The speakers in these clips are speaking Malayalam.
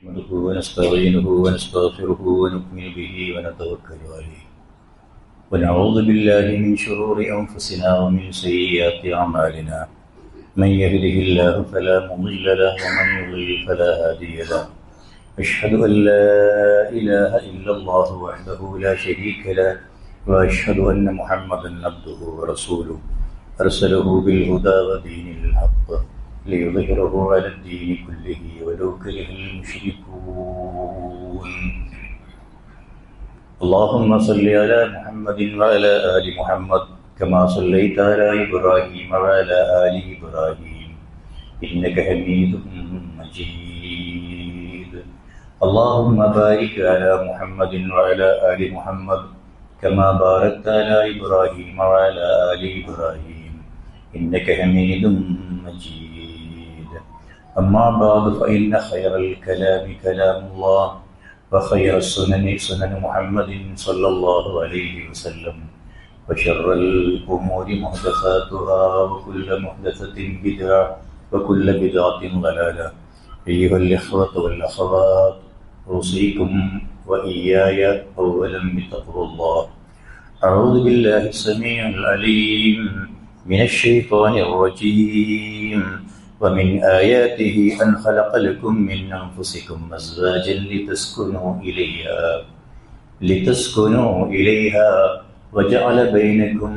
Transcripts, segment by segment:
نحمده ونستعينه ونستغفره ونؤمن به ونتوكل عليه ونعوذ بالله من شرور أنفسنا ومن سيئات أعمالنا من يهده الله فلا مضل له ومن يضلل فلا هادي له أشهد أن لا إله إلا الله وحده لا شريك له وأشهد أن محمدا عبده ورسوله أرسله بالهدى ودين الحق ليظهره على الدين كله ولو كره المشركون اللهم صل على محمد وعلى آل محمد كما صليت على إبراهيم وعلى آل إبراهيم إنك حميد مجيد اللهم بارك على محمد وعلى آل محمد كما باركت على إبراهيم وعلى آل إبراهيم إنك حميد مجيد أما بعد فإن خير الكلام كلام الله وخير السنن سنن محمد صلى الله عليه وسلم وشر الأمور محدثاتها وكل محدثة بدعة وكل بدعة ضلالة أيها الإخوة والأخوات أوصيكم وإياي أولا بتقوى الله أعوذ بالله السميع العليم من الشيطان الرجيم ومن آياته أن خلق لكم من أنفسكم أزواجا لتسكنوا إليها وجعل بينكم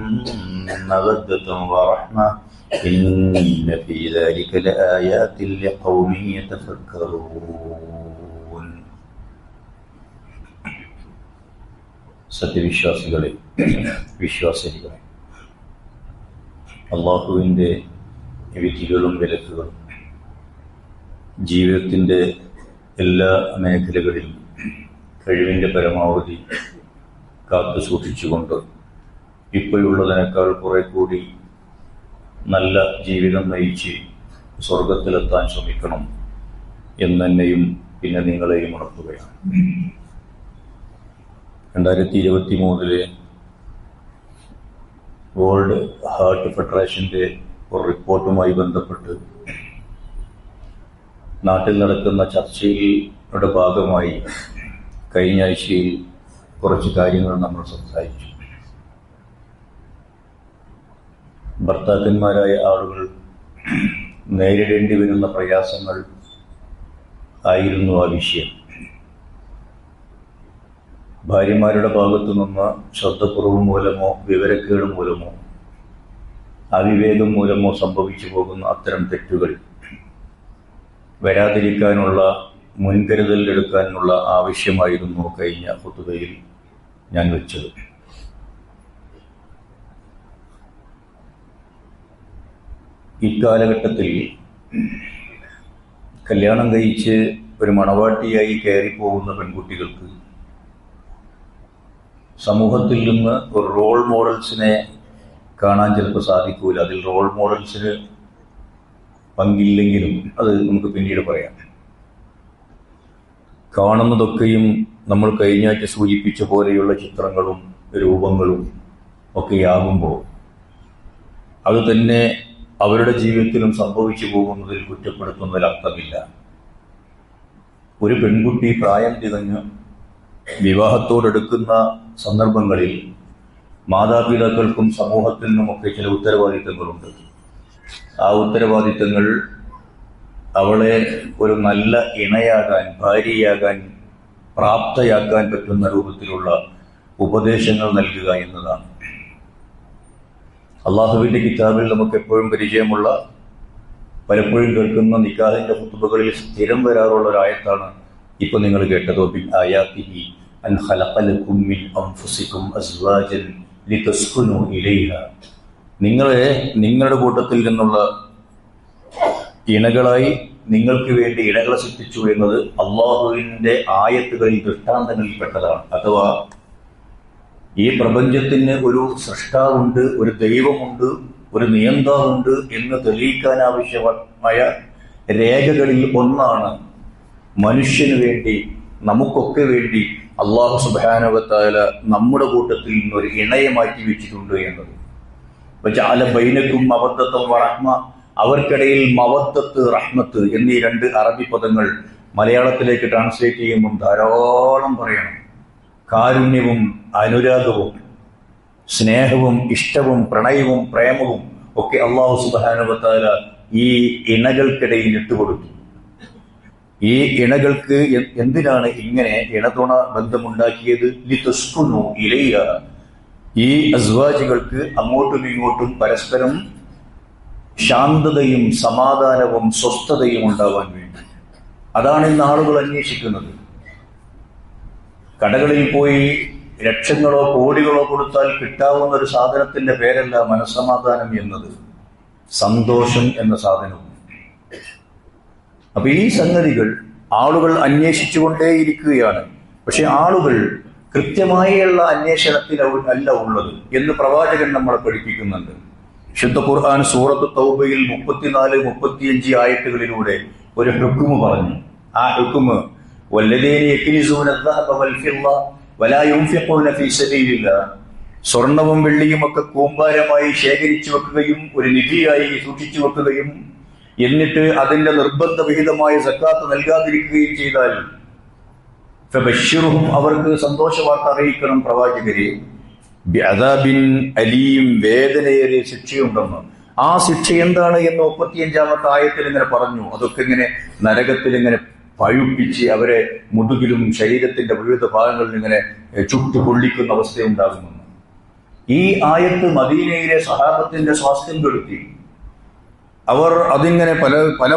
مودة ورحمة إن في ذلك لآيات لقوم يتفكرون സത്യവിശ്വാസികളെ വിശ്വാസികളെ അല്ലാഹുവിൻ്റെ വിധികളും വിലക്കുകളും ജീവിതത്തിൻ്റെ എല്ലാ മേഖലകളിലും കഴിവിൻ്റെ പരമാവധി കാത്തു സൂക്ഷിച്ചുകൊണ്ട് ഇപ്പോഴുള്ളതിനേക്കാൾ കുറെ കൂടി നല്ല ജീവിതം നയിച്ച് സ്വർഗത്തിലെത്താൻ ശ്രമിക്കണം എന്നെന്നെയും പിന്നെ നിങ്ങളെയും ഉണർത്തുകയാണ്. 2023 വേൾഡ് ഹാർട്ട് ഫെഡറേഷൻ്റെ ഒരു റിപ്പോർട്ടുമായി ബന്ധപ്പെട്ട് നാട്ടിൽ നടക്കുന്ന ചർച്ചയുടെ ഭാഗമായി കഴിഞ്ഞ ആഴ്ചയിൽ കുറച്ച് കാര്യങ്ങൾ നമ്മൾ സംസാരിച്ചു. ഭർത്താക്കന്മാരായ ആളുകൾ നേരിടേണ്ടി വരുന്ന പ്രയാസങ്ങൾ ആയിരുന്നു ആ വിഷയം. ഭാര്യമാരുടെ ഭാഗത്തു നിന്ന് ശ്രദ്ധക്കുറവ് മൂലമോ വിവരക്കേട് മൂലമോ അവിവേകം മൂലമോ സംഭവിച്ചു പോകുന്ന അത്തരം തെറ്റുകൾ വരാതിരിക്കാനുള്ള മുൻകരുതൽ എടുക്കാനുള്ള ആവശ്യമായിരുന്നു കഴിഞ്ഞ ഖുതുബയിൽ ഞാൻ വെച്ചത്. ഇക്കാലഘട്ടത്തിൽ കല്യാണം കഴിച്ച് ഒരു മണവാട്ടിയായി കയറിപ്പോകുന്ന പെൺകുട്ടികൾക്ക് സമൂഹത്തിൽ നിന്ന് ഒരു റോൾ മോഡൽസിനെ കാണാൻ ചിലപ്പോൾ സാധിക്കൂല. അതിൽ റോൾ മോഡൽസിന് പങ്കില്ലെങ്കിലും അത് നമുക്ക് പിന്നീട് പറയാം. കാണുന്നതൊക്കെയും നമ്മൾ കഴിഞ്ഞാഴ്ച സൂചിപ്പിച്ച പോലെയുള്ള ചിത്രങ്ങളും രൂപങ്ങളും ഒക്കെയാകുമ്പോൾ അത് തന്നെ അവരുടെ ജീവിതത്തിലും സംഭവിച്ചു പോകുന്നതിൽ കുറ്റപ്പെടുത്തുന്നതിൽ അർത്ഥമില്ല. ഒരു പെൺകുട്ടി പ്രായം തികഞ്ഞ് വിവാഹത്തോടെടുക്കുന്ന സന്ദർഭങ്ങളിൽ മാതാപിതാക്കൾക്കും സമൂഹത്തിൽ നിന്നുമൊക്കെ ചില ഉത്തരവാദിത്തങ്ങളുണ്ട്. ആ ഉത്തരവാദിത്തങ്ങൾ അവളെ ഒരു നല്ല ഇണയാകാൻ, ഭാര്യയാകാൻ പ്രാപ്തയാക്കാൻ പറ്റുന്ന രൂപത്തിലുള്ള ഉപദേശങ്ങൾ നൽകുക എന്നതാണ്. അള്ളാഹുവിൻ്റെ കിതാബിൽ നമുക്ക് എപ്പോഴും പരിചയമുള്ള, പലപ്പോഴും കേൾക്കുന്ന നിക്കാഹിൻ്റെ ഖുതുബകളിൽ സ്ഥിരം വരാറുള്ള ഒരു ആയത്താണ് ഇപ്പൊ നിങ്ങൾ കേട്ടത്. ബിൻ ആയാതിഹി അൻ ഖലഖ ലക്കും മിൻ അൻഫുസികും അസ്വാജൻ ലിതസ്കുനു ഇലൈഹ. നിങ്ങളെ നിങ്ങളുടെ കൂട്ടത്തിൽ നിന്നുള്ള ഇണകളായി നിങ്ങൾക്ക് വേണ്ടി ഇണകളെ സൃഷ്ടിച്ചു എന്നത് അള്ളാഹുവിൻ്റെ ആയത്തുകളിൽ ദൃഷ്ടാന്തങ്ങളിൽപ്പെട്ടതാണ്. അഥവാ ഈ പ്രപഞ്ചത്തിന് ഒരു സൃഷ്ടാവുണ്ട്, ഒരു ദൈവമുണ്ട്, ഒരു നിയന്താവുണ്ട് എന്ന് തെളിയിക്കാൻ ആവശ്യമായ രേഖകളിൽ ഒന്നാണ് മനുഷ്യന് വേണ്ടി, നമുക്കൊക്കെ വേണ്ടി അല്ലാഹു സുബ്ഹാനഹു വ തആല നമ്മുടെ കൂട്ടത്തിൽ നിന്നൊരു ഇണയെ മാറ്റി വെച്ചിട്ടുണ്ട് എന്നത്. വജഅല ബൈനകും മവദ്ദത്തൻ വറഹ്മ, അവർക്കിടയിൽ മവദ്ദത്ത്, റഹ്മത്ത് എന്നീ രണ്ട് അറബി പദങ്ങൾ മലയാളത്തിലേക്ക് ട്രാൻസ്ലേറ്റ് ചെയ്യുമ്പം ധാരാളം പറയണം. കാരുണ്യവും അനുരാഗവും സ്നേഹവും ഇഷ്ടവും പ്രണയവും പ്രേമവും ഒക്കെ അല്ലാഹു സുബ്ഹാനഹു വ തആല ഈ ഇണകൾക്കിടയിൽ ഇട്ടുകൊടുത്തു. ഈ ഇണകൾക്ക് എന്തിനാണ് ഇങ്ങനെ ഇണതുണ ബന്ധമുണ്ടാക്കിയത്? ലിതസ്കുനു ഇലൈഹ, ഈ അസ്വാജികൾക്ക് അങ്ങോട്ടും ഇങ്ങോട്ടും പരസ്പരം ശാന്തതയും സമാധാനവും സ്വസ്ഥതയും ഉണ്ടാവാൻ വേണ്ടി. അതാണ് ഇന്ന് ആളുകൾ അന്വേഷിക്കുന്നത്. കടകളിൽ പോയി ലക്ഷങ്ങളോ കോടികളോ കൊടുത്താൽ കിട്ടാവുന്ന ഒരു സാധനത്തിന്റെ പേരല്ല മനസ്സമാധാനം എന്നത്, സന്തോഷം എന്ന സാധനവും. അപ്പൊ ഈ സംഗതികൾ ആളുകൾ അന്വേഷിച്ചുകൊണ്ടേയിരിക്കുകയാണ്. പക്ഷെ ആളുകൾ കൃത്യമായുള്ള അന്വേഷണത്തിൽ അല്ല ഉള്ളത് എന്ന് പ്രവാചകൻ നമ്മളെ പഠിപ്പിക്കുന്നുണ്ട്. ശുദ്ധ ഖുർആൻ സൂറത്ത് തൗബയിൽ 34-35 ആയത്തുകളിലൂടെ ഒരു ഹുക്മ് പറഞ്ഞു. ആ ഹുക്മ് വല്ലദീന യക്നിസൂന അദ്ദഹബ വൽഫിദ്ദ വലാ യുൻഫിഖൂന ഫീ സബീലില്ലാഹ്, സ്വർണവും വെള്ളിയും ഒക്കെ കൂമ്പാരമായി ശേഖരിച്ചു വെക്കുകയും ഒരു നിധിയായി സൂക്ഷിച്ചു വെക്കുകയും എന്നിട്ട് അതിന്റെ നിർബന്ധ വിഹിതമായ സക്കാത്ത് നൽകാതിരിക്കുകയും ചെയ്താൽ ഫബശ്ശിറുഹും, അവർക്ക് സന്തോഷ വാർത്ത അറിയിക്കണം പ്രവാചകരെ, ബിഅദാബിൻ അലീം, വേദനയേറിയ ശിക്ഷയുണ്ടെന്ന്. ആ ശിക്ഷ എന്താണ് എന്ന് 35-ാമത്തെ ആയത്തിൽ ഇങ്ങനെ പറഞ്ഞു. അതൊക്കെ ഇങ്ങനെ നരകത്തിൽ ഇങ്ങനെ പഴുപ്പിച്ച് അവരെ മുതുകിലും ശരീരത്തിന്റെ വിവിധ ഭാഗങ്ങളിൽ ഇങ്ങനെ ചുട്ടു പൊള്ളിക്കുന്ന അവസ്ഥയുണ്ടാകുമെന്ന്. ഈ ആയത്ത് മദീനയിലെ സഹാബത്തിന്റെ സ്വാസ്ഥ്യം കെടുത്തി. അവർ അതിങ്ങനെ പല പല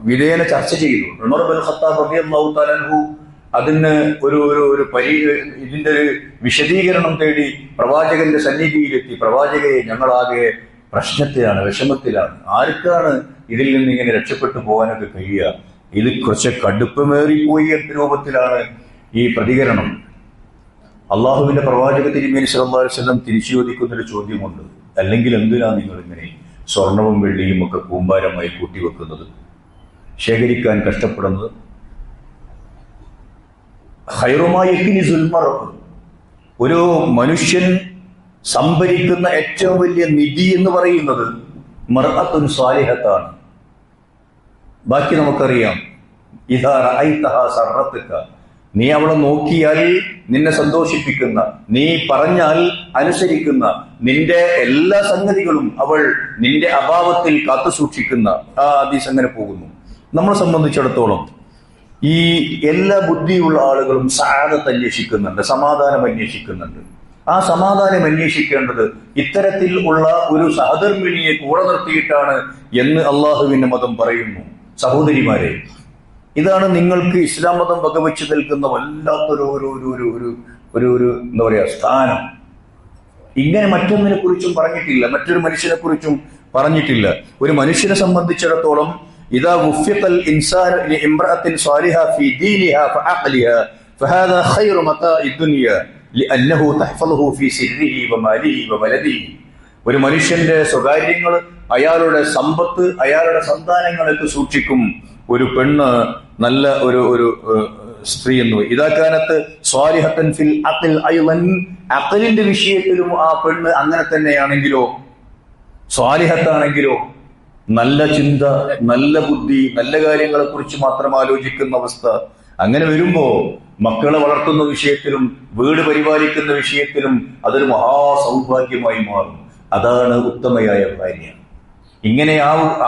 വിധേന ചർച്ച ചെയ്തു. ഉമർ ഇബ്നുൽ ഖത്താബ് റളിയല്ലാഹു തആല അൻഹു അതിന് ഇതിന്റെ ഒരു വിശദീകരണം തേടി പ്രവാചകന്റെ സന്നിധിയിലെത്തി. പ്രവാചകരെ, ഞങ്ങളാകെ പ്രശ്നത്തിലാണ്, വിഷമത്തിലാണ്. ആർക്കാണ് ഇതിൽ നിന്ന് ഇങ്ങനെ രക്ഷപ്പെട്ടു പോകാനൊക്കെ കഴിയുക? ഇത് കുറച്ച് കടുപ്പമേറിപ്പോയി എന്ന രൂപത്തിലാണ് ഈ പ്രതികരണം. അള്ളാഹുവിന്റെ പ്രവാചക തിരുമേനി സല്ലല്ലാഹു അലൈഹി വസല്ലം തിരിച്ചു ചോദിക്കുന്നൊരു ചോദ്യമുണ്ട്. അല്ലെങ്കിൽ എന്തിനാ നിങ്ങൾ ഇങ്ങനെ സ്വർണവും വെള്ളിയും ഒക്കെ കൂമ്പാരമായി കൂട്ടിവെക്കുന്നത്, ശേഖരിക്കാൻ കഷ്ടപ്പെടുന്നത്? ഒരു മനുഷ്യൻ സംഭരിക്കുന്ന ഏറ്റവും വലിയ നിധി എന്ന് പറയുന്നത് മർഅത്തുൻ സാലിഹത്താണ്. ബാക്കി നമുക്കറിയാം. ഇദാ റഅയ്തഹാ സറത്തുക, നീ അവളെ നോക്കിയാൽ നിന്നെ സന്തോഷിപ്പിക്കുന്ന, നീ പറഞ്ഞാൽ അനുസരിക്കുന്ന, നിന്റെ എല്ലാ സംഗതികളും അവൾ നിന്റെ അഭാവത്തിൽ കാത്തു സൂക്ഷിക്കുന്ന ആ ഹദീസ് അങ്ങനെ പോകുന്നു. നമ്മളെ സംബന്ധിച്ചിടത്തോളം ഈ എല്ലാ ബുദ്ധിയുള്ള ആളുകളും സഅദത്ത് അന്വേഷിക്കുന്നുണ്ട്, സമാധാനം അന്വേഷിക്കുന്നുണ്ട്. ആ സമാധാനം അന്വേഷിക്കേണ്ടത് ഇത്തരത്തിൽ ഉള്ള ഒരു സഹധർമ്മിണിയെ കൂടെ നിർത്തിയിട്ടാണ് എന്ന് അള്ളാഹുവിന്റെ മതം പറയുന്നു. സഹോദരിമാരെ, ഇതാണ് നിങ്ങൾക്ക് ഇസ്ലാം മതം വകവെച്ച് നൽകുന്ന വല്ലാത്തൊരു എന്താ പറയാ സ്ഥാനം. ഇങ്ങനെ മറ്റൊന്നിനെ കുറിച്ചും പറഞ്ഞിട്ടില്ല, മറ്റൊരു മനുഷ്യനെ കുറിച്ചും പറഞ്ഞിട്ടില്ല. ഒരു മനുഷ്യനെ സംബന്ധിച്ചിടത്തോളം ഇദാ വുഫിഖൽ ഇൻസാനു ലിഇംറഅത്തിൻ സാലിഹ ഫീ ദീനിഹാ ഫഅഖ്ലിഹാ ഫഹാദാ ഖൈറു മതാഇ ദുനിയ ലിഅന്നഹു തഹ്ഫളുഹു ഫീ സിർരിഹി വമാലിഹി വവലദിഹി. ഒരു മനുഷ്യന്റെ സ്വകാര്യങ്ങൾ, അയാളുടെ സമ്പത്ത്, അയാളുടെ സന്താനങ്ങളൊക്കെ സൂക്ഷിക്കും ഒരു പെണ്ണ്, നല്ല ഒരു സ്ത്രീ എന്ന്. ഇതാക്കാനത്ത് സ്വാലിഹത്തൻ ഫിൽ അഖ്ൽ അയ്ളൻ, അഖ്ലിന്റെ വിഷയത്തിലും ആ പെണ്ണ് അങ്ങനെ തന്നെയാണെങ്കിലോ, സ്വാലിഹത്താണെങ്കിലോ, നല്ല ചിന്ത, നല്ല ബുദ്ധി, നല്ല കാര്യങ്ങളെ കുറിച്ച് മാത്രം ആലോചിക്കുന്ന അവസ്ഥ. അങ്ങനെ വരുമ്പോ മക്കളെ വളർത്തുന്ന വിഷയത്തിലും വീട് പരിപാലിക്കുന്ന വിഷയത്തിലും അതൊരു മഹാസൗഭാഗ്യമായി മാറും. അതാണ് ഉത്തമയായ ഭാര്യ. ഇങ്ങനെ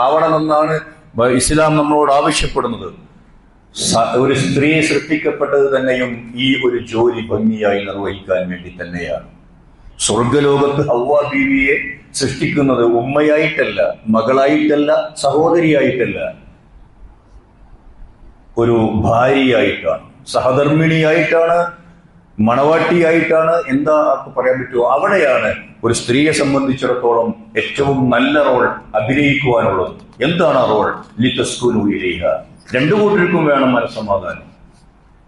ആവണമെന്നാണ് ഇസ്ലാം നമ്മളോട് ആവശ്യപ്പെടുന്നത്. ഒരു സ്ത്രീ സൃഷ്ടിക്കപ്പെട്ടത് തന്നെയും ഈ ഒരു ജോലി ഭംഗിയായി നിർവഹിക്കാൻ വേണ്ടി തന്നെയാണ്. സ്വർഗലോകത്ത് ഹവ്വാ ബീവിയെ സൃഷ്ടിക്കുന്നത് ഉമ്മയായിട്ടല്ല, മകളായിട്ടല്ല, സഹോദരിയായിട്ടല്ല, ഒരു ഭാര്യയായിട്ടാണ്, സഹധർമ്മിണിയായിട്ടാണ്, മണവാട്ടിയായിട്ടാണ്. എന്താ പറയാൻ പറ്റുമോ? അവിടെയാണ് ഒരു സ്ത്രീയെ സംബന്ധിച്ചിടത്തോളം ഏറ്റവും നല്ല റോൾ അഭിനയിക്കുവാനുള്ളത്. എന്താണ് ആ റോൾ? ലിതസ്കുനു ഇലൈഹ, രണ്ടു കൂട്ടർക്കും വേണം മനസ്സമാധാനം.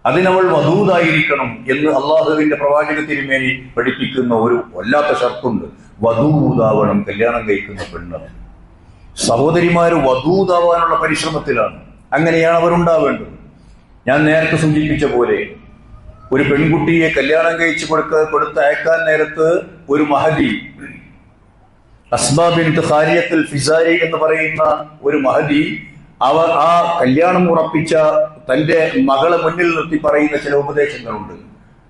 അതിനവൾ വധൂതായിരിക്കണം എന്ന് അള്ളാഹുവിന്റെ പ്രവാചക തിരുമേനി പഠിപ്പിക്കുന്ന ഒരു വല്ലാത്ത ഷർത്തുണ്ട്. വധൂതാവണം കല്യാണം കഴിക്കുന്ന പെണ്ണ്. സഹോദരിമാര് വധൂതാവാനുള്ള പരിശ്രമത്തിലാണ്. അങ്ങനെയാണ് അവരുണ്ടാവേണ്ടത്. ഞാൻ നേരത്തെ സൂചിപ്പിച്ച പോലെ ഒരു പെൺകുട്ടിയെ കല്യാണം കഴിച്ചു കൊടുത്തയക്കാൻ നേരത്ത് ഒരു മഹദി, അസ്മാ ബിൻത് ഖാരിയത്തുൽ ഫിസാരി എന്ന് പറയുന്ന ഒരു മഹദി, അവർ ആ കല്യാണം ഉറപ്പിച്ച തന്റെ മകളെ മുന്നിൽ നിർത്തി പറയുന്ന ചില ഉപദേശങ്ങളുണ്ട്.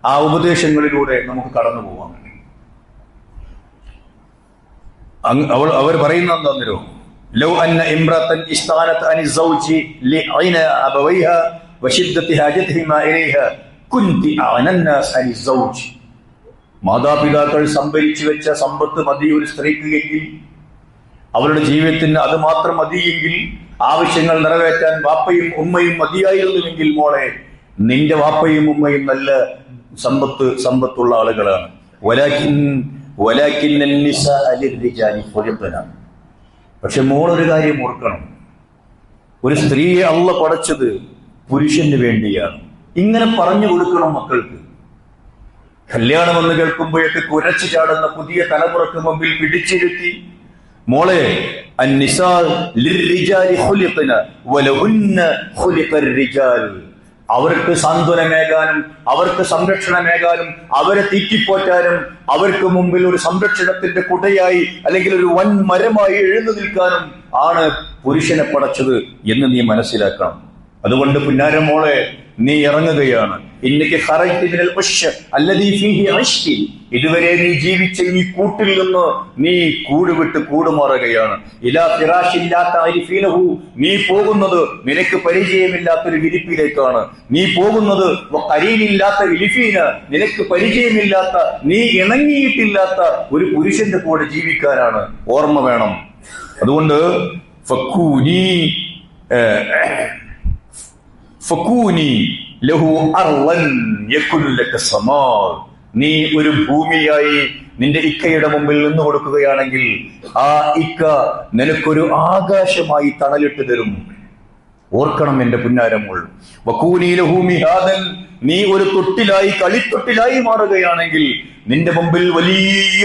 ആ ഉപദേശങ്ങളിലൂടെ നമുക്ക് കടന്നു പോവാം. അവർ പറയുന്ന എന്താന്നോ, ലൗ അന്ന ഇംറഅതൻ ഇസ്താനത് അനി സൗജി ലിഅന അബവൈഹ വശിദ്ദതി ഹാജതിഹിമാ ഇലൈഹ കുന്തി അഅനന്നാസ് അനി സൗജ്. മാതാപിതാക്കൾ സംഭരിച്ചു വെച്ച സമ്പത്ത് മതി ഒരു സ്ത്രീക്ക് എങ്കിൽ, അവരുടെ ജീവിതത്തിന് അത് മാത്രം മതിയെങ്കിൽ, ആവശ്യങ്ങൾ നിറവേറ്റാൻ വാപ്പയും ഉമ്മയും മതിയായിരുന്നുവെങ്കിൽ, മോളെ നിന്റെ വാപ്പയും ഉമ്മയും നല്ല സമ്പത്തുള്ള ആളുകളാണ്. പക്ഷെ മോളൊരു കാര്യം ഓർക്കണം, ഒരു സ്ത്രീയെ അള്ളാഹ് പടച്ചത് പുരുഷന് വേണ്ടിയാണ്. ഇങ്ങനെ പറഞ്ഞു കൊടുക്കണം മക്കൾക്ക്. കല്യാണം എന്ന് കേൾക്കുമ്പോഴേക്ക് കുരച്ചു ചാടുന്ന പുതിയ തലമുറക്ക് മുമ്പിൽ പിടിച്ചിരുത്തി, മോളെ അവർക്ക് സാന്ത്വനമേകാനും അവർക്ക് സംരക്ഷണമേകാനും അവരെ തീറ്റിപ്പോറ്റാനും അവർക്ക് മുമ്പിൽ ഒരു സംരക്ഷണത്തിന്റെ കുടയായി അല്ലെങ്കിൽ ഒരു വൻ മരമായി എഴുന്നു നിൽക്കാനും ആണ് പുരുഷനെ പടച്ചത് എന്ന് നീ മനസ്സിലാക്കണം. അതുകൊണ്ട് പുന്നാരം മോളെ, നീ ഇറങ്ങുകയാണ്. ഇതുവരെ നീ ജീവിച്ച ഈ കൂട്ടിൽ നിന്ന് നീ കൂട് വിട്ട് കൂടുമാറുകയാണ്. നീ പോകുന്നത് നിനക്ക് പരിചയമില്ലാത്തൊരു വിരിപ്പിലേക്കാണ്. നീ പോകുന്നത് നിനക്ക് പരിചയമില്ലാത്ത, നീ ഇണങ്ങിയിട്ടില്ലാത്ത ഒരു പുരുഷന്റെ കൂടെ ജീവിക്കാനാണ്. ഓർമ്മ വേണം. അതുകൊണ്ട് നീ ഒരു ഭൂമിയായി നിന്റെ ഇക്കയുടെ മുമ്പിൽ നിന്ന് കൊടുക്കുകയാണെങ്കിൽ ആ ഇക്ക നിനക്കൊരു ആകാശമായി തണലിട്ട് തരും. ഓർക്കണം എന്റെ പുന്നാരമോൾ. നീ ഒരു തൊട്ടിലായി, കളിത്തൊട്ടിലായി മാറുകയാണെങ്കിൽ നിന്റെ മുമ്പിൽ വലിയ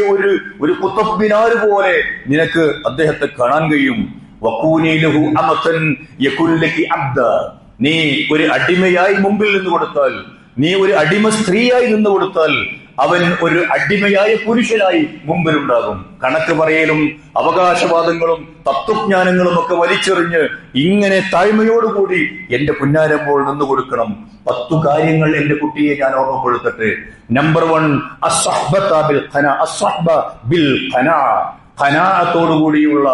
ഒരു കുത്തബ് മിനാർ പോലെ നിനക്ക് അദ്ദേഹത്തെ കാണാൻ കഴിയും. നീ ഒരു അടിമയായി മുമ്പിൽ നിന്ന് കൊടുത്താൽ, നീ ഒരു അടിമ സ്ത്രീയായി നിന്ന് കൊടുത്താൽ, അവൻ ഒരു അടിമയായ പുരുഷനായി മുമ്പിലുണ്ടാകും. കണക്ക് പറയലും അവകാശവാദങ്ങളും തത്വജ്ഞാനങ്ങളും ഒക്കെ വലിച്ചെറിഞ്ഞ് ഇങ്ങനെ താഴ്മയോടുകൂടി എന്റെ പുന്നാരമ്പോൾ നിന്ന് കൊടുക്കണം. 10 കാര്യങ്ങൾ എന്റെ കുട്ടിയെ ഞാൻ ഓർമ്മപ്പെടുത്തട്ടെ. നമ്പർ 1, ഖനാഅത്തോടുകൂടിയുള്ള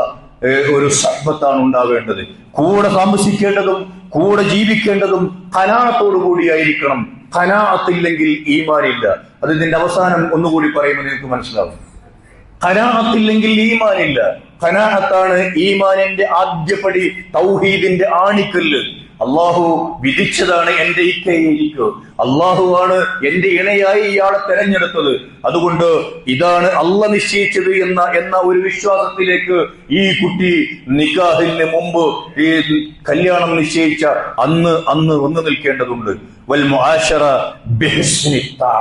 ഒരു സഹബത്താണ് ഉണ്ടാവേണ്ടത്. കൂടെ താമസിക്കേണ്ടതും കൂടെ ജീവിക്കേണ്ടതും ഖനാഅത്തോടു കൂടിയായിരിക്കണം. ഖനാഅത്തില്ലെങ്കിൽ ഈമാനില്ല. അത് ഇതിന്റെ അവസാനം ഒന്നുകൂടി പറയുമ്പോൾ നിങ്ങൾക്ക് മനസ്സിലാവും. ഖനാഅത്തില്ലെങ്കിൽ ഈമാനില്ല. ഖനാഅത്താണ് ഈമാനിന്റെ ആദ്യപടി, തൗഹീദിന്റെ ആണിക്കല്ല്. അള്ളാഹു വിധിച്ചതാണ് എന്റെ ഇക്കയെ ഇരിക്കൂ. അള്ളാഹുവാണ് എന്റെ ഇണയായി ഇയാളെ തെരഞ്ഞെടുത്തത്. അതുകൊണ്ട് ഇതാണ് അള്ളാഹ് നിശ്ചയിച്ചത് എന്ന ഒരു വിശ്വാസത്തിലേക്ക് ഈ കുട്ടി നിക്കാഹിന് മുമ്പ് ഈ കല്യാണം നിശ്ചയിച്ച അന്ന് വന്നു നിൽക്കേണ്ടതുണ്ട്. വൽ മുആശറ ബിഹുസ്നിത്താ.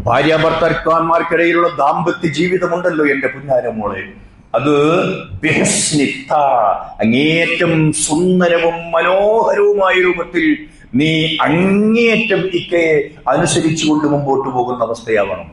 ഭാര്യാഭർത്താക്കന്മാർക്കിടയിലുള്ള ദാമ്പത്യ ജീവിതമുണ്ടല്ലോ എന്റെ പുന്നാരമോളെ, അത് അങ്ങേയറ്റം സുന്ദരവും മനോഹരവുമായ രൂപത്തിൽ നീ അങ്ങേയറ്റം ഇക്കയെ അനുസരിച്ചുകൊണ്ട് മുമ്പോട്ട് പോകുന്ന അവസ്ഥയാവണം.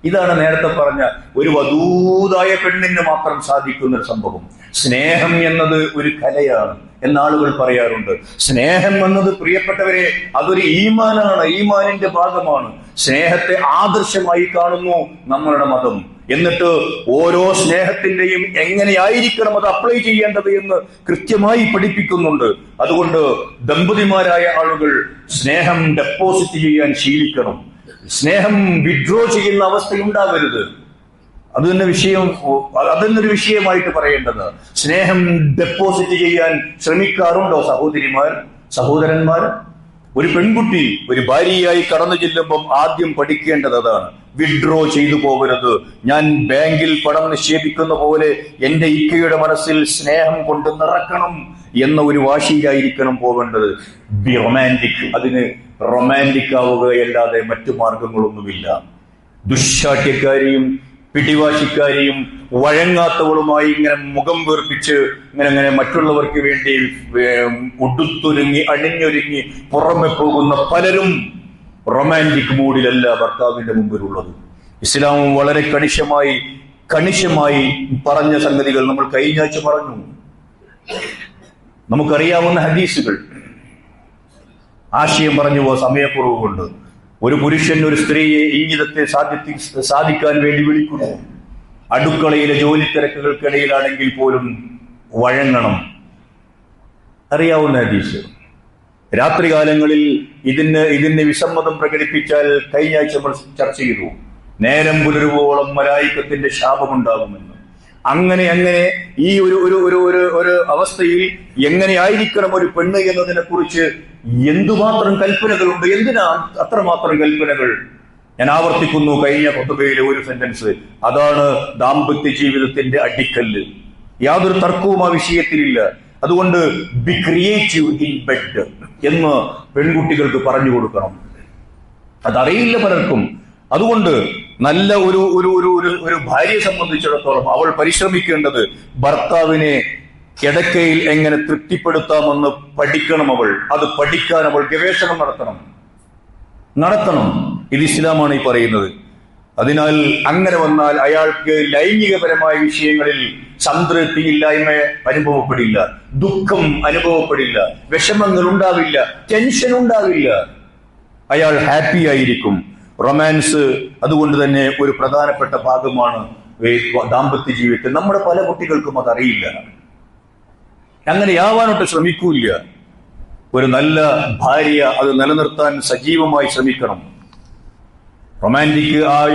ഇതാണ് നേരത്തെ പറഞ്ഞ ഒരു വധൂതായ പെണ്ണിന് മാത്രം സാധിക്കുന്ന ഒരു സംഭവം. സ്നേഹം എന്നത് ഒരു കലയാണ് എന്നാളുകൾ പറയാറുണ്ട്. സ്നേഹം എന്നത് പ്രിയപ്പെട്ടവരെ അതൊരു ഈമാനാണ്, ഈമാനിന്റെ ഭാഗമാണ്. സ്നേഹത്തെ ആദർശമായി കാണുന്നു നമ്മളുടെ മതം. എന്നിട്ട് ഓരോ സ്നേഹത്തിന്റെയും എങ്ങനെയായിരിക്കണം അത് അപ്ലൈ ചെയ്യേണ്ടത് എന്ന് കൃത്യമായി പഠിപ്പിക്കുന്നുണ്ട്. അതുകൊണ്ട് ദമ്പതിമാരായ ആളുകൾ സ്നേഹം ഡെപ്പോസിറ്റ് ചെയ്യാൻ ശീലിക്കണം. സ്നേഹം വിഡ്രോ ചെയ്യുന്ന അവസ്ഥയുണ്ടാവരുത്. അതൊന്നൊരു വിഷയമായിട്ട് പറയേണ്ടത്. സ്നേഹം ഡെപ്പോസിറ്റ് ചെയ്യാൻ ശ്രമിക്കാറുണ്ടോ സഹോദരന്മാർ? ഒരു പെൺകുട്ടി ഒരു ഭാര്യയായി കടന്നു ചെല്ലുമ്പം ആദ്യം പഠിക്കേണ്ടത് അതാണ്. വിഡ്രോ ചെയ്തു പോകരുത്. ഞാൻ ബാങ്കിൽ പണം നിക്ഷേപിക്കുന്ന പോലെ എന്റെ ഇക്കയുടെ മനസ്സിൽ സ്നേഹം കൊണ്ട് നിറക്കണം എന്ന ഒരു വാശിയിലായിരിക്കണം പോകേണ്ടത്. B romantic. അതിന് റൊമാൻറ്റിക് ആവുകയല്ലാതെ മറ്റു മാർഗങ്ങളൊന്നുമില്ല. ദുശ്ശാഠ്യക്കാരിയും പിടിവാശിക്കാരിയും വഴങ്ങാത്തവളുമായി ഇങ്ങനെ മുഖം വീർപ്പിച്ച് ഇങ്ങനെ മറ്റുള്ളവർക്ക് വേണ്ടി ഉടുത്തൊരുങ്ങി അണിഞ്ഞൊരുങ്ങി പുറമെ പോകുന്ന പലരും റൊമാൻറ്റിക് മൂഡിലല്ല ഭർത്താവിന്റെ മുമ്പിലുള്ളത്. ഇസ്ലാം വളരെ കണിശമായി പറഞ്ഞ സംഗതികൾ നമ്മൾ കഴിഞ്ഞ ആഴ്ച പറഞ്ഞു. നമുക്കറിയാവുന്ന ഹദീസുകൾ. ആശയം പറഞ്ഞു സമയക്കുറവ് കൊണ്ട്. ഒരു പുരുഷൻ ഒരു സ്ത്രീയെ ഇംഗിതത്തെ സാധിക്കാൻ വേണ്ടി വിളിക്കുന്നു. അടുക്കളയിലെ ജോലി തിരക്കുകൾക്കിടയിലാണെങ്കിൽ പോലും വഴങ്ങണം. അറിയാവുന്ന ഹദീസ്. രാത്രികാലങ്ങളിൽ ഇതിന് വിസമ്മതം പ്രകടിപ്പിച്ചാൽ കഴിഞ്ഞ ആഴ്ച നമ്മൾ ചർച്ച ചെയ്തു, നേരം പുലരുവോളം മലായികത്തിന്റെ ശാപമുണ്ടാകുമെന്ന്. അങ്ങനെ ഈ ഒരു അവസ്ഥയിൽ എങ്ങനെയായിരിക്കണം ഒരു പെണ്ണ് എന്നതിനെ കുറിച്ച് എന്തുമാത്രം കൽപ്പനകളുണ്ട്. എന്തിനാ അത്രമാത്രം കൽപ്പനകൾ? ഞാൻ ആവർത്തിക്കുന്നു കഴിഞ്ഞ ഖുതുബയിലെ ഒരു സെന്റൻസ്. അതാണ് ദാമ്പത്യ ജീവിതത്തിന്റെ അടിക്കല്ല്. യാതൊരു തർക്കവും ആ വിഷയത്തിലില്ല. അതുകൊണ്ട് ബി ക്രിയേറ്റീവ് ഇൻ ബെഡ് എന്ന് പെൺകുട്ടികൾക്ക് പറഞ്ഞു കൊടുക്കണം. അതറിയില്ല പലർക്കും. അതുകൊണ്ട് നല്ല ഒരു ഭാര്യയെ സംബന്ധിച്ചിടത്തോളം അവൾ പരിശ്രമിക്കേണ്ടത് ഭർത്താവിനെ കിടക്കയിൽ എങ്ങനെ തൃപ്തിപ്പെടുത്താമെന്ന് പഠിക്കണം. അത് പഠിക്കാൻ അവൾ ഗവേഷണം നടത്തണം. ഇത് ഇസ്ലാമാണ് ഈ പറയുന്നത്. അതിനാൽ അങ്ങനെ വന്നാൽ അയാൾക്ക് ലൈംഗികപരമായ വിഷയങ്ങളിൽ സംതൃപ്തിയില്ലായ്മ അനുഭവപ്പെടില്ല, ദുഃഖം അനുഭവപ്പെടില്ല, വിഷമങ്ങൾ ഉണ്ടാവില്ല, ടെൻഷൻ ഉണ്ടാവില്ല. അയാൾ ഹാപ്പി ആയിരിക്കും. റൊമാൻസ് അതുകൊണ്ട് തന്നെ ഒരു പ്രധാനപ്പെട്ട ഭാഗമാണ് ദാമ്പത്യ ജീവിതത്തിൽ. നമ്മുടെ പല കുട്ടികൾക്കും അതറിയില്ല. അങ്ങനെയാവാനൊട്ട് ശ്രമിക്കൂല്ല. ഒരു നല്ല ഭാര്യ അത് നിലനിർത്താൻ സജീവമായി ശ്രമിക്കണം. റൊമാൻറ്റിക് ആയ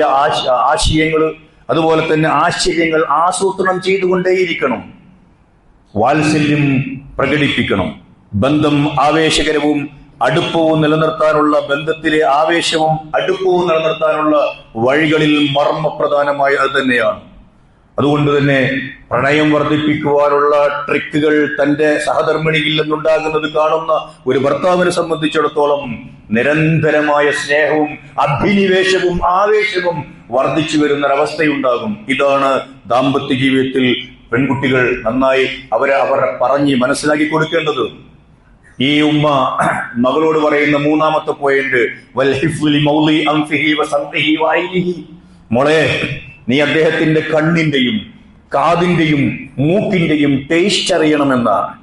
ആശയങ്ങൾ അതുപോലെ തന്നെ ആശ്ചര്യങ്ങൾ ആസൂത്രണം ചെയ്തുകൊണ്ടേയിരിക്കണം. വാത്സല്യം പ്രകടിപ്പിക്കണം. ബന്ധം ആവേശകരവും അടുപ്പവും നിലനിർത്താനുള്ള ബന്ധത്തിലെ ആവേശവും അടുപ്പവും നിലനിർത്താനുള്ള വഴികളിൽ മർമ്മപ്രധാനമായ അത് തന്നെയാണ്. അതുകൊണ്ട് തന്നെ പ്രണയം വർദ്ധിപ്പിക്കുവാനുള്ള ട്രിക്കുകൾ തന്റെ സഹധർമ്മിണിയിൽ നിന്നുണ്ടാകുന്നത് കാണുന്ന ഒരു ഭർത്താവിനെ സംബന്ധിച്ചിടത്തോളം നിരന്തരമായ സ്നേഹവും അഭിനിവേശവും ആവേശവും വർദ്ധിച്ചു വരുന്നൊരവസ്ഥയുണ്ടാകും. ഇതാണ് ദാമ്പത്യ ജീവിതത്തിൽ പെൺകുട്ടികൾ നന്നായി അവരെ പറഞ്ഞ് മനസ്സിലാക്കി കൊടുക്കേണ്ടത്. ഈ ഉമ്മ മകളോട് പറയുന്ന മൂന്നാമത്തെ പോയിന്റ്, മോളെ, നീ അദ്ദേഹത്തിന്റെ കണ്ണിന്റെയും കാതിന്റെയും മൂക്കിന്റെയും ടേസ്റ്റ് അറിയണമെന്നാണ്.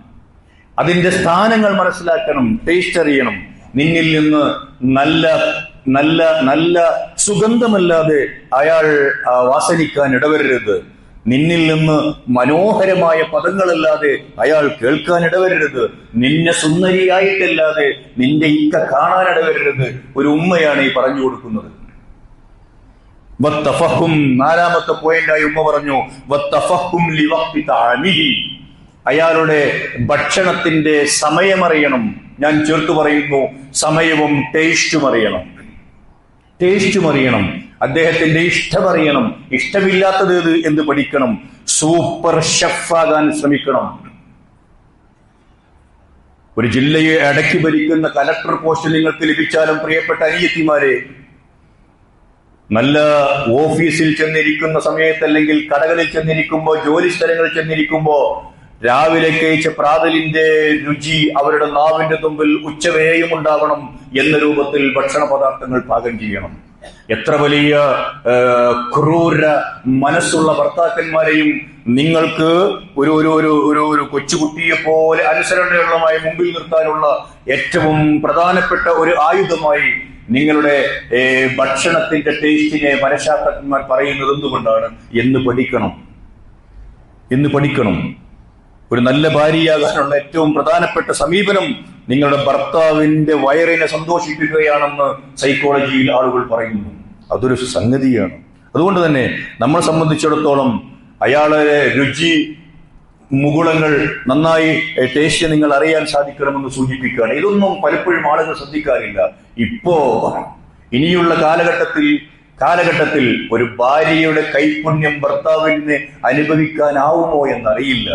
അതിന്റെ സ്ഥാനങ്ങൾ മനസ്സിലാക്കണം, ടേസ്റ്റ് അറിയണം. നിന്നിൽ നിന്ന് നല്ല നല്ല നല്ല സുഗന്ധമല്ലാതെ അയാൾ വാസനിക്കാൻ ഇടവരരുത്. നിന്നിൽ നിന്ന് മനോഹരമായ പദങ്ങളല്ലാതെ അയാൾ കേൾക്കാൻ ഇടവരരുത്. നിന്നെ സുന്ദരിയായിട്ടല്ലാതെ നിന്റെ ഇക്ക കാണാൻ ഇടവരരുത്. ഒരു ഉമ്മയാണ് ഈ പറഞ്ഞു കൊടുക്കുന്നത്. നാലാമത്തെ പോയിന്റായി ഉമ്മ പറഞ്ഞു, അയാളുടെ ഭക്ഷണത്തിന്റെ സമയമറിയണം. ഞാൻ ചേർത്ത് പറയുന്നു, സമയവും ടേസ്റ്റും അറിയണം. അദ്ദേഹത്തിന്റെ ഇഷ്ടമറിയണം. ഇഷ്ടമില്ലാത്തത് എന്ത് പഠിക്കണം. സൂപ്പർ ഷെഫാകാൻ ശ്രമിക്കണം. ഒരു ജില്ലയെ അടക്കി ഭരിക്കുന്ന കലക്ടർ പോസ്റ്റ് നിങ്ങൾക്ക് ലഭിച്ചാലും പ്രിയപ്പെട്ട അനിയത്തിമാരെ, നല്ല ഓഫീസിൽ ചെന്നിരിക്കുന്ന സമയത്ത് അല്ലെങ്കിൽ കടകളിൽ ചെന്നിരിക്കുമ്പോ ജോലി സ്ഥലങ്ങളിൽ ചെന്നിരിക്കുമ്പോ രാവിലെ കഴിച്ച പ്രാതലിന്റെ രുചി അവരുടെ നാവിന്റെ തുമ്പിൽ ഉച്ചവരെയും ഉണ്ടാവണം എന്ന രൂപത്തിൽ ഭക്ഷണ പദാർത്ഥങ്ങൾ പാകം ചെയ്യണം. എത്ര വലിയ ക്രൂര മനസ്സുള്ള ഭർത്താക്കന്മാരെയും നിങ്ങൾക്ക് ഒരു കൊച്ചുകുട്ടിയെ പോലെ അനുസരണയുള്ളമായി മുമ്പിൽ നിർത്താനുള്ള ഏറ്റവും പ്രധാനപ്പെട്ട ഒരു ആയുധമായി നിങ്ങളുടെ ഭക്ഷണത്തിന്റെ ടേസ്റ്റിനെ മനഃശാസ്ത്രജ്ഞന്മാർ പറയുന്നത് എന്തുകൊണ്ടാണ് എന്ന് പഠിക്കണം. ഒരു നല്ല ഭാര്യയാകാനുള്ള ഏറ്റവും പ്രധാനപ്പെട്ട സമീപനം നിങ്ങളുടെ ഭർത്താവിന്റെ വയറിനെ സന്തോഷിപ്പിക്കുകയാണെന്ന് സൈക്കോളജിയിൽ ആളുകൾ പറയുന്നു. അതൊരു സംഗതിയാണ്. അതുകൊണ്ട് തന്നെ നമ്മളെ സംബന്ധിച്ചിടത്തോളം അയാളെ രുചി മുകുളങ്ങൾ നന്നായി ടേസ്റ്റ് നിങ്ങൾ അറിയാൻ സാധിക്കണമെന്ന് സൂചിപ്പിക്കുകയാണ്. ഇതൊന്നും പലപ്പോഴും ആളുകൾ ശ്രദ്ധിക്കാറില്ല. ഇനിയുള്ള കാലഘട്ടത്തിൽ ഒരു ഭാര്യയുടെ കൈപുണ്യം ഭർത്താവിന് അനുഭവിക്കാനാവുമോ എന്നറിയില്ല.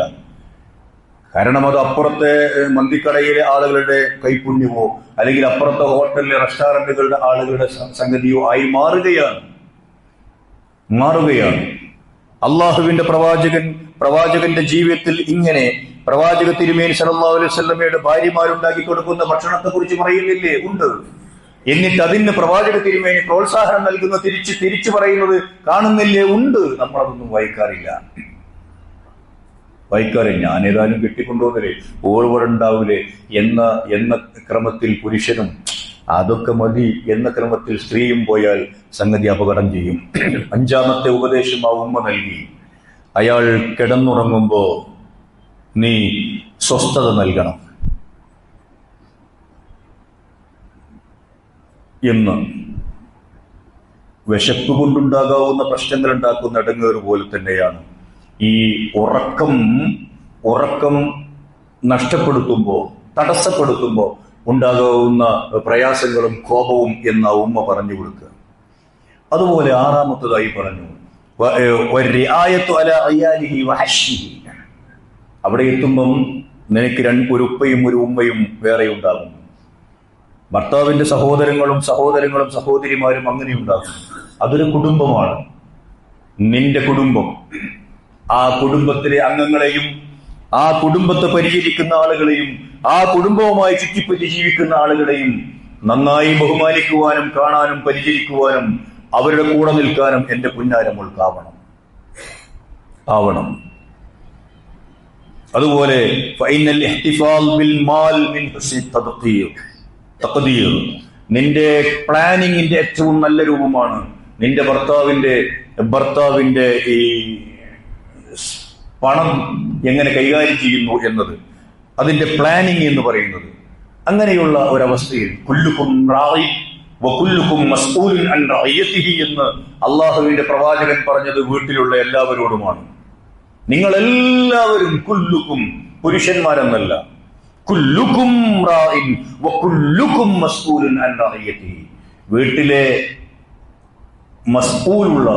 കാരണം അത് അപ്പുറത്തെ മന്തിക്കടയിലെ ആളുകളുടെ കൈപുണ്യമോ അല്ലെങ്കിൽ അപ്പുറത്തെ ഹോട്ടലിലെ റെസ്റ്റോറന്റുകളുടെ ആളുകളുടെ സംഗതിയോ ആയി മാറുകയാണ്. അള്ളാഹുവിന്റെ പ്രവാചകന്റെ ജീവിതത്തിൽ ഇങ്ങനെ പ്രവാചക തിരുമേനി സല്ലല്ലാഹു അലൈഹി വസല്ലമയുടെ ഭാര്യമാരുണ്ടാക്കി കൊടുക്കുന്ന ഭക്ഷണത്തെ കുറിച്ച് പറയുന്നില്ലേ? ഉണ്ട്. എന്നിട്ട് അതിന് പ്രവാചക തിരുമേനി പ്രോത്സാഹനം നൽകുന്ന തിരിച്ചു പറയുന്നത് കാണുന്നില്ലേ? ഉണ്ട്. നമ്മളതൊന്നും വായിക്കാറില്ല. വായിക്കാറ് ഞാനേതായാലും കെട്ടിക്കൊണ്ടുവന്നില്ലേ, ഓൾവിടെ ഉണ്ടാവൂലേ എന്ന ക്രമത്തിൽ പുരുഷനും അതൊക്കെ മതി എന്ന ക്രമത്തിൽ സ്ത്രീയും പോയാൽ സംഗതി അപകടം ചെയ്യും. 5ാമത്തെ ഉപദേശം ആ ഉമ്മ നൽകി, അയാൾ കിടന്നുറങ്ങുമ്പോ നീ സ്വസ്ഥത നൽകണം എന്ന്. വിശപ്പ് കൊണ്ടുണ്ടാകാവുന്ന പ്രശ്നങ്ങൾ ഉണ്ടാക്കുന്ന ഇടങ്ങേറ് പോലെ തന്നെയാണ് ഈ ഉറക്കം നഷ്ടപ്പെടുത്തുമ്പോ, തടസ്സപ്പെടുത്തുമ്പോ ഉണ്ടാകാവുന്ന പ്രയാസങ്ങളും കോപവും എന്ന ഉമ്മ പറഞ്ഞു കൊടുക്കുക. അതുപോലെ 6ാമത്തതായി പറഞ്ഞു, അവിടെ എത്തുമ്പം നിനക്ക് ഒരു ഉപ്പയും ഒരു ഉമ്മയും വേറെ ഉണ്ടാകും. ഭർത്താവിന്റെ സഹോദരങ്ങളും സഹോദരിമാരും അങ്ങനെ ഉണ്ടാകും. അതൊരു കുടുംബമാണ്, നിന്റെ കുടുംബം. ആ കുടുംബത്തിലെ അംഗങ്ങളെയും ആ കുടുംബത്തെ പരിചരിക്കുന്ന ആളുകളെയും ആ കുടുംബവുമായി ചുറ്റിപ്പറ്റി ജീവിക്കുന്ന ആളുകളെയും നന്നായി ബഹുമാനിക്കുവാനും കാണാനും പരിചരിക്കുവാനും അവരുടെ കൂടെ നിൽക്കാനും എന്റെ പുന്നാരമോൾക്കാവണം. അതുപോലെ നിന്റെ പ്ലാനിങ്ങിന്റെ ഏറ്റവും നല്ല രൂപമാണ് നിന്റെ ഭർത്താവിന്റെ ഈ പണം എങ്ങനെ കൈകാര്യം ചെയ്യുന്നു എന്നത്, അതിന്റെ പ്ലാനിങ് എന്ന് പറയുന്നത്. അങ്ങനെയുള്ള ഒരവസ്ഥയിൽ കുല്ലുക്കും റാഇൻ വകുല്ലുക്കും മസ്ഊലുൻ അൻ റഅയതിഹി എന്ന് അള്ളാഹുവിന്റെ പ്രവാചകൻ പറഞ്ഞത് വീട്ടിലുള്ള എല്ലാവരോടുമാണ്. നിങ്ങളെല്ലാവരും, കുല്ലുക്കും പുരുഷന്മാരെന്നല്ല, കുല്ലുക്കും റാഇൻ വകുല്ലുക്കും മസ്ഊലുൻ അൻ റഅയതിഹി, വീട്ടിലെ മസ്ഊലുള്ള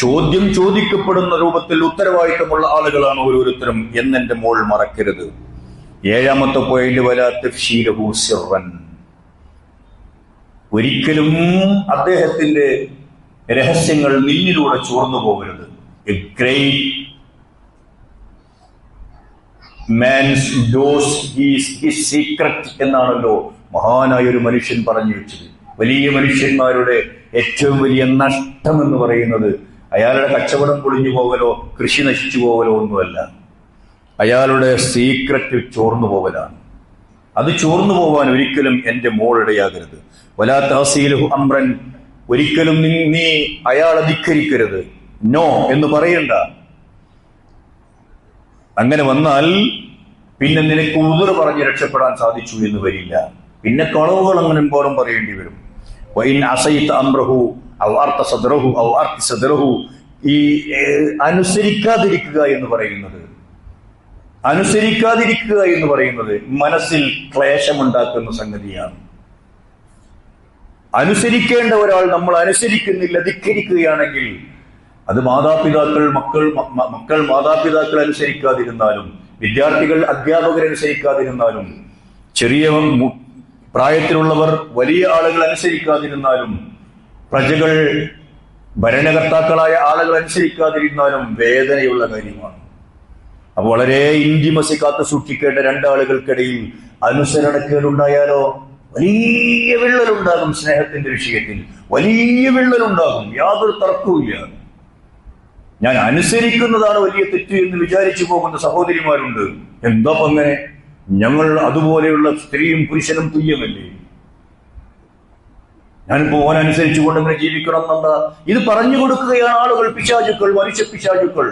ചോദ്യം ചോദിക്കപ്പെടുന്ന രൂപത്തിൽ ഉത്തരവാദിത്തമുള്ള ആളുകളാണ് ഓരോരുത്തരും എന്നെന്റെ മോൾ മറക്കരുത്. 7ാമത്തെ പോയിന്റ്, വലാ തഫ്ശീലഹു സിർറൻ, ഒരിക്കലും അദ്ദേഹത്തിന്റെ രഹസ്യങ്ങൾ നിന്നിലൂടെ ചോർന്നു പോകരുത്. A great man's lose his secret എന്നാണല്ലോ മഹാനായ ഒരു മനുഷ്യൻ പറഞ്ഞു വെച്ചത്. വലിയ മനുഷ്യന്മാരുടെ ഏറ്റവും വലിയ നഷ്ടം എന്ന് പറയുന്നത് അയാളുടെ കച്ചവടം പൊളിഞ്ഞു പോകലോ കൃഷി നശിച്ചു പോകലോ ഒന്നുമല്ല, അയാളുടെ സീക്രറ്റ് ചോർന്നു പോകലാണ്. അത് ചോർന്നു പോവാൻ ഒരിക്കലും എന്റെ മോൾ ഇടയാകരുത്. വലാ തഹസീലുഹു അംറൻ, ഒരിക്കലും നീ അയാളെ ധിക്കരിക്കരുത്, നോ എന്ന് പറയണ്ട. അങ്ങനെ വന്നാൽ പിന്നെ നിനക്ക് ഉദർ പറഞ്ഞ് രക്ഷപ്പെടാൻ സാധിച്ചു എന്ന് വരില്ല, പിന്നെ കളവുകൾ അങ്ങനെ പോലും പറയേണ്ടി വരും. വൈൻ അസൈത അംറഹു ഔ അർത സദ്റഹു ഔ അർതി സദ്റഹു, ഈ അനുസരിക്കാതിരിക്കുക എന്ന് പറയുന്നത് മനസ്സിൽ ക്ലേശമുണ്ടാക്കുന്ന സംഗതിയാണ്. അനുസരിക്കേണ്ട ഒരാൾ നമ്മൾ അനുസരിക്കുന്നില്ല, ധിക്കരിക്കുകയാണെങ്കിൽ അത് മക്കൾ മാതാപിതാക്കൾ അനുസരിക്കാതിരുന്നാലും, വിദ്യാർത്ഥികൾ അധ്യാപകരനുസരിക്കാതിരുന്നാലും, ചെറിയ പ്രായത്തിലുള്ളവർ വലിയ ആളുകൾ അനുസരിക്കാതിരുന്നാലും, പ്രജകൾ ഭരണകർത്താക്കളായ ആളുകൾ അനുസരിക്കാതിരുന്നാലും വേദനയുള്ള കാര്യമാണ്. അപ്പൊ വളരെ ഇന്റിമസി കാത്തു സൂക്ഷിക്കേണ്ട രണ്ടാളുകൾക്കിടയിൽ അനുസരണക്കേടുണ്ടായാലോ വലിയ വിള്ളലുണ്ടാകും. സ്നേഹത്തിന്റെ വിഷയത്തിൽ വലിയ വിള്ളലുണ്ടാകും, യാതൊരു തർക്കവുമില്ല. ഞാൻ അനുസരിക്കുന്നതാണ് വലിയ തെറ്റ് എന്ന് വിചാരിച്ചു പോകുന്ന സഹോദരിമാരുണ്ട്. എന്താ അങ്ങനെ? ഞങ്ങൾ അതുപോലെയുള്ള സ്ത്രീയും പുരുഷനും തുല്യമല്ലേ? ഞാനിപ്പോ ഓനനുസരിച്ചു കൊണ്ടെങ്ങനെ ജീവിക്കണം എന്നെന്താ? ഇത് പറഞ്ഞു കൊടുക്കുകയാണ് ആളുകൾ, പിശാചുക്കൾ, മനുഷ്യ പിശാചുക്കൾ.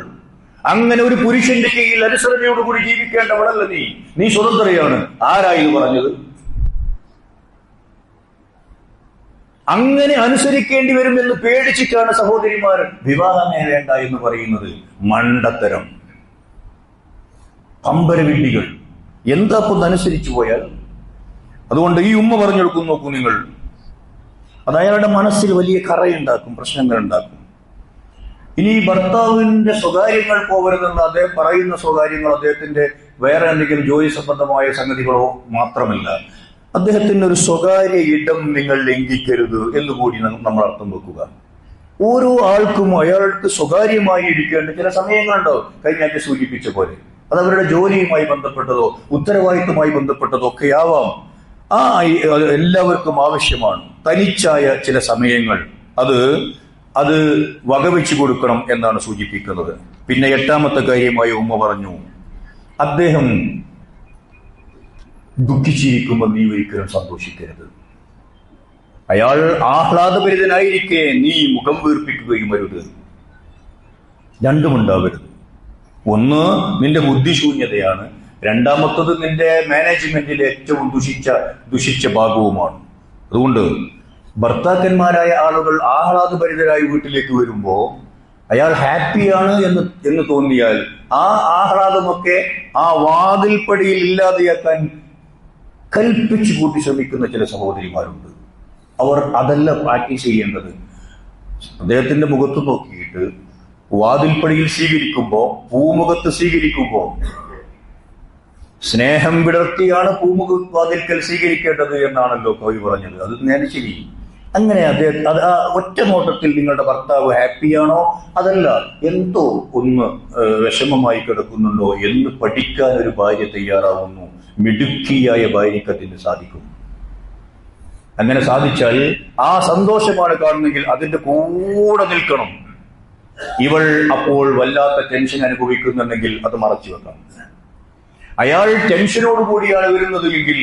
അങ്ങനെ ഒരു പുരുഷന്റെ കീഴിൽ അനുസരണയോടുകൂടി ജീവിക്കേണ്ടവളല്ല നീ സ്വതന്ത്രയാണ്. ആരായത് പറഞ്ഞത്? അങ്ങനെ അനുസരിക്കേണ്ടി വരുമെന്ന് പേടിച്ചിട്ടാണ് സഹോദരിമാർ വിവാഹമേ വേണ്ട എന്ന് പറയുന്നത്. മണ്ടത്തരം, പമ്പരവിഡ്ഢികൾ. എന്താ ഇപ്പം അനുസരിച്ചു പോയാൽ? അതുകൊണ്ട് ഈ ഉമ്മ പറഞ്ഞു കൊടുക്കും, നോക്കൂ നിങ്ങൾ, അത് അയാളുടെ മനസ്സിൽ വലിയ കറയുണ്ടാക്കും, പ്രശ്നങ്ങൾ ഉണ്ടാക്കും. ഇനി ഭർത്താവിന്റെ സ്വകാര്യങ്ങൾ പോകരുതെന്ന് അദ്ദേഹം പറയുന്ന സ്വകാര്യങ്ങൾ അദ്ദേഹത്തിന്റെ വേറെ എന്തെങ്കിലും ജോലി സംബന്ധമായ സംഗതികളോ മാത്രമല്ല, അദ്ദേഹത്തിന്റെ ഒരു സ്വകാര്യ ഇടം നിങ്ങൾ ലംഘിക്കരുത് എന്നുകൂടി നമ്മൾ അർത്ഥം വെക്കുക. ഓരോ ആൾക്കും അയാൾക്ക് സ്വകാര്യമായി ഇരിക്കേണ്ട ചില സമയങ്ങളുണ്ടോ, കഴിഞ്ഞ ആഴ്ച സൂചിപ്പിച്ച പോലെ. അത് അവരുടെ ജോലിയുമായി ബന്ധപ്പെട്ടതോ ഉത്തരവാദിത്തവുമായി ബന്ധപ്പെട്ടതോ ഒക്കെ ആവാം. എല്ലാവർക്കും ആവശ്യമാണ് തനിച്ചായ ചില സമയങ്ങൾ. അത് അത് വകവെച്ചു കൊടുക്കണം എന്നാണ് സൂചിപ്പിക്കുന്നത്. പിന്നെ 8ാമത്തെ കാര്യമായി ഉമ്മ പറഞ്ഞു, അദ്ദേഹം ദുഃഖിച്ചിരിക്കുമ്പോൾ നീ ഒരിക്കലും സന്തോഷിക്കരുത്. അയാൾ ആഹ്ലാദഭരിതനായിരിക്കെ നീ മുഖം വീർപ്പിക്കുകയും അരുത്. രണ്ടുമുണ്ടാവരുത്. ഒന്ന് നിന്റെ ബുദ്ധിശൂന്യതയാണ്, രണ്ടാമത്തത് നിന്റെ മാനേജ്മെന്റിലെ ഏറ്റവും ദുഷിച്ച ഭാഗവുമാണ്. അതുകൊണ്ട് ഭർത്താക്കന്മാരായ ആളുകൾ ആഹ്ലാദഭരിതരായി വീട്ടിലേക്ക് വരുമ്പോൾ അയാൾ ഹാപ്പിയാണ് എന്ന് തോന്നിയാൽ ആ ആഹ്ലാദമൊക്കെ ആ വാതിൽപ്പടിയിൽ ഇല്ലാതെയാക്കാൻ കൽപ്പിച്ചു കൂട്ടി ശ്രമിക്കുന്ന ചില സഹോദരിമാരുണ്ട്. അവർ അതല്ല പ്രാക്ടീസ് ചെയ്യേണ്ടത്. അദ്ദേഹത്തിന്റെ മുഖത്ത് നോക്കിയിട്ട് വാതിൽപ്പടിയിൽ സ്വീകരിക്കുമ്പോ, പൂമുഖത്ത് സ്വീകരിക്കുമ്പോ സ്നേഹം വിടർത്തിയാണ് വാതിൽക്കൽ സ്വീകരിക്കേണ്ടത് എന്നാണല്ലോ കവി പറഞ്ഞത്. അത് നേരെ ശരി. അങ്ങനെ അത് ആ ഒറ്റ നോട്ടത്തിൽ നിങ്ങളുടെ ഭർത്താവ് ഹാപ്പിയാണോ, അതല്ല എന്തോ ഒന്ന് വിഷമമായി കിടക്കുന്നുണ്ടോ എന്ന് പഠിക്കാൻ ഒരു ഭാര്യ തയ്യാറാവുന്നു. മിടുക്കിയായ ഭാര്യയ്ക്ക് അതിന് സാധിക്കും. അങ്ങനെ സാധിച്ചാൽ ആ സന്തോഷമാണ് കാണുന്നെങ്കിൽ അതിന്റെ കൂടെ നിൽക്കണം. ഇവൾ അപ്പോൾ വല്ലാത്ത ടെൻഷൻ അനുഭവിക്കുന്നുണ്ടെങ്കിൽ അത് മറച്ചു വെക്കാം. അയാൾ ടെൻഷനോട് കൂടിയാണ് വരുന്നത് എങ്കിൽ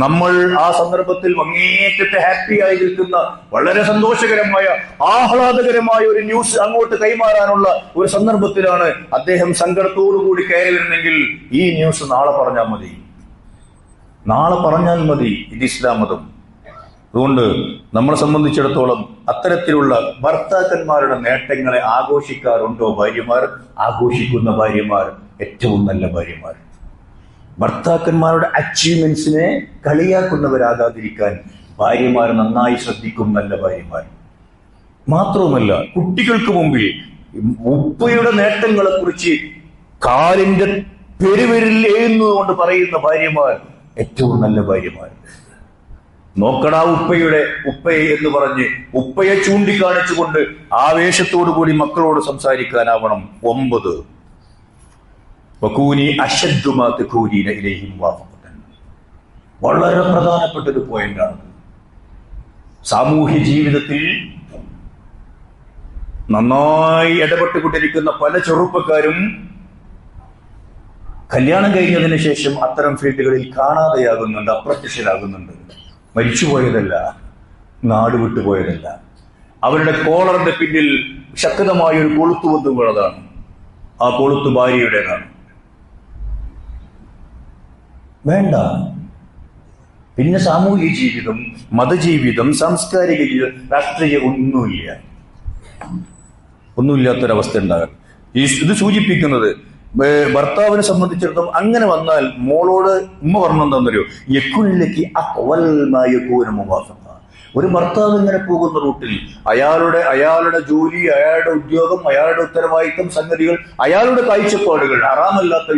നമ്മൾ ആ സന്ദർഭത്തിൽ അങ്ങേറ്റത്തെ ഹാപ്പി ആയി നിൽക്കുന്ന വളരെ സന്തോഷകരമായ ആഹ്ലാദകരമായ ഒരു ന്യൂസ് അങ്ങോട്ട് കൈമാറാനുള്ള ഒരു സന്ദർഭത്തിലാണ് അദ്ദേഹം സങ്കടത്തോടു കൂടി കയറി വരുന്നെങ്കിൽ ഈ ന്യൂസ് നാളെ പറഞ്ഞാൽ മതി. ഇത് ഇസ്ലാം മതം. അതുകൊണ്ട് നമ്മളെ സംബന്ധിച്ചിടത്തോളം അത്തരത്തിലുള്ള ഭർത്താക്കന്മാരുടെ നേട്ടങ്ങളെ ആഘോഷിക്കാറുണ്ടോ ഭാര്യമാർ? ആഘോഷിക്കുന്ന ഭാര്യമാർ ഏറ്റവും നല്ല ഭാര്യമാർ. ഭർത്താക്കന്മാരുടെ അച്ചീവ്മെന്റ്സിനെ കളിയാക്കുന്നവരാകാതിരിക്കാൻ ഭാര്യമാർ നന്നായി ശ്രദ്ധിക്കും. നല്ല ഭാര്യമാർ മാത്രവുമല്ല, കുട്ടികൾക്ക് മുമ്പിൽ ഉപ്പയുടെ നേട്ടങ്ങളെ കുറിച്ച് കാലിന്റെ പെരുവിരൽ എഴുന്നതുകൊണ്ട് പറയുന്ന ഭാര്യമാർ ഏറ്റവും നല്ല ഭാര്യമാർ. നോക്കടാ ഉപ്പയെ എന്ന് പറഞ്ഞ് ഉപ്പയെ ചൂണ്ടിക്കാണിച്ചുകൊണ്ട് ആവേശത്തോടു കൂടി മക്കളോട് സംസാരിക്കാനാവണം. 9 വളരെ പ്രധാനപ്പെട്ട ഒരു പോയിന്റാണ്. സാമൂഹ്യ ജീവിതത്തിൽ നന്നായി ഇടപെട്ടുകൊണ്ടിരിക്കുന്ന പല ചെറുപ്പക്കാരും കല്യാണം കഴിഞ്ഞതിന് ശേഷം അത്തരം ഫീൽഡുകളിൽ കാണാതെയാകുന്നുണ്ട്, അപ്രത്യക്ഷരാകുന്നുണ്ട്. മരിച്ചുപോയതല്ല, നാട് വിട്ടുപോയതല്ല. അവരുടെ കോളറിന്റെ പിന്നിൽ ശക്തമായ ഒരു കൊളുത്തു വന്നുകൊള്ളതാണ്. ആ കൊളുത്ത് ഭാര്യയുടേതാണ്. വേണ്ട. പിന്നെ സാമൂഹിക ജീവിതം, മതജീവിതം, സാംസ്കാരിക ജീവിതം, രാഷ്ട്രീയ ഒന്നുമില്ലാത്തൊരവസ്ഥ ഉണ്ടാകാം. ഇത് സൂചിപ്പിക്കുന്നത് ഭർത്താവിനെ സംബന്ധിച്ചിടത്തോളം അങ്ങനെ വന്നാൽ മോളോട് ഉമ്മ പറഞ്ഞെന്താന്നറിയോ, യക്കുനിലേക്ക് ഒരു ഭർത്താവ് ഇങ്ങനെ പോകുന്ന റൂട്ടിൽ അയാളുടെ ജോലി, അയാളുടെ ഉദ്യോഗം, അയാളുടെ ഉത്തരവാദിത്തം, സംഗതികൾ, അയാളുടെ കാഴ്ചപ്പാടുകൾ, ഹറാമല്ലാത്ത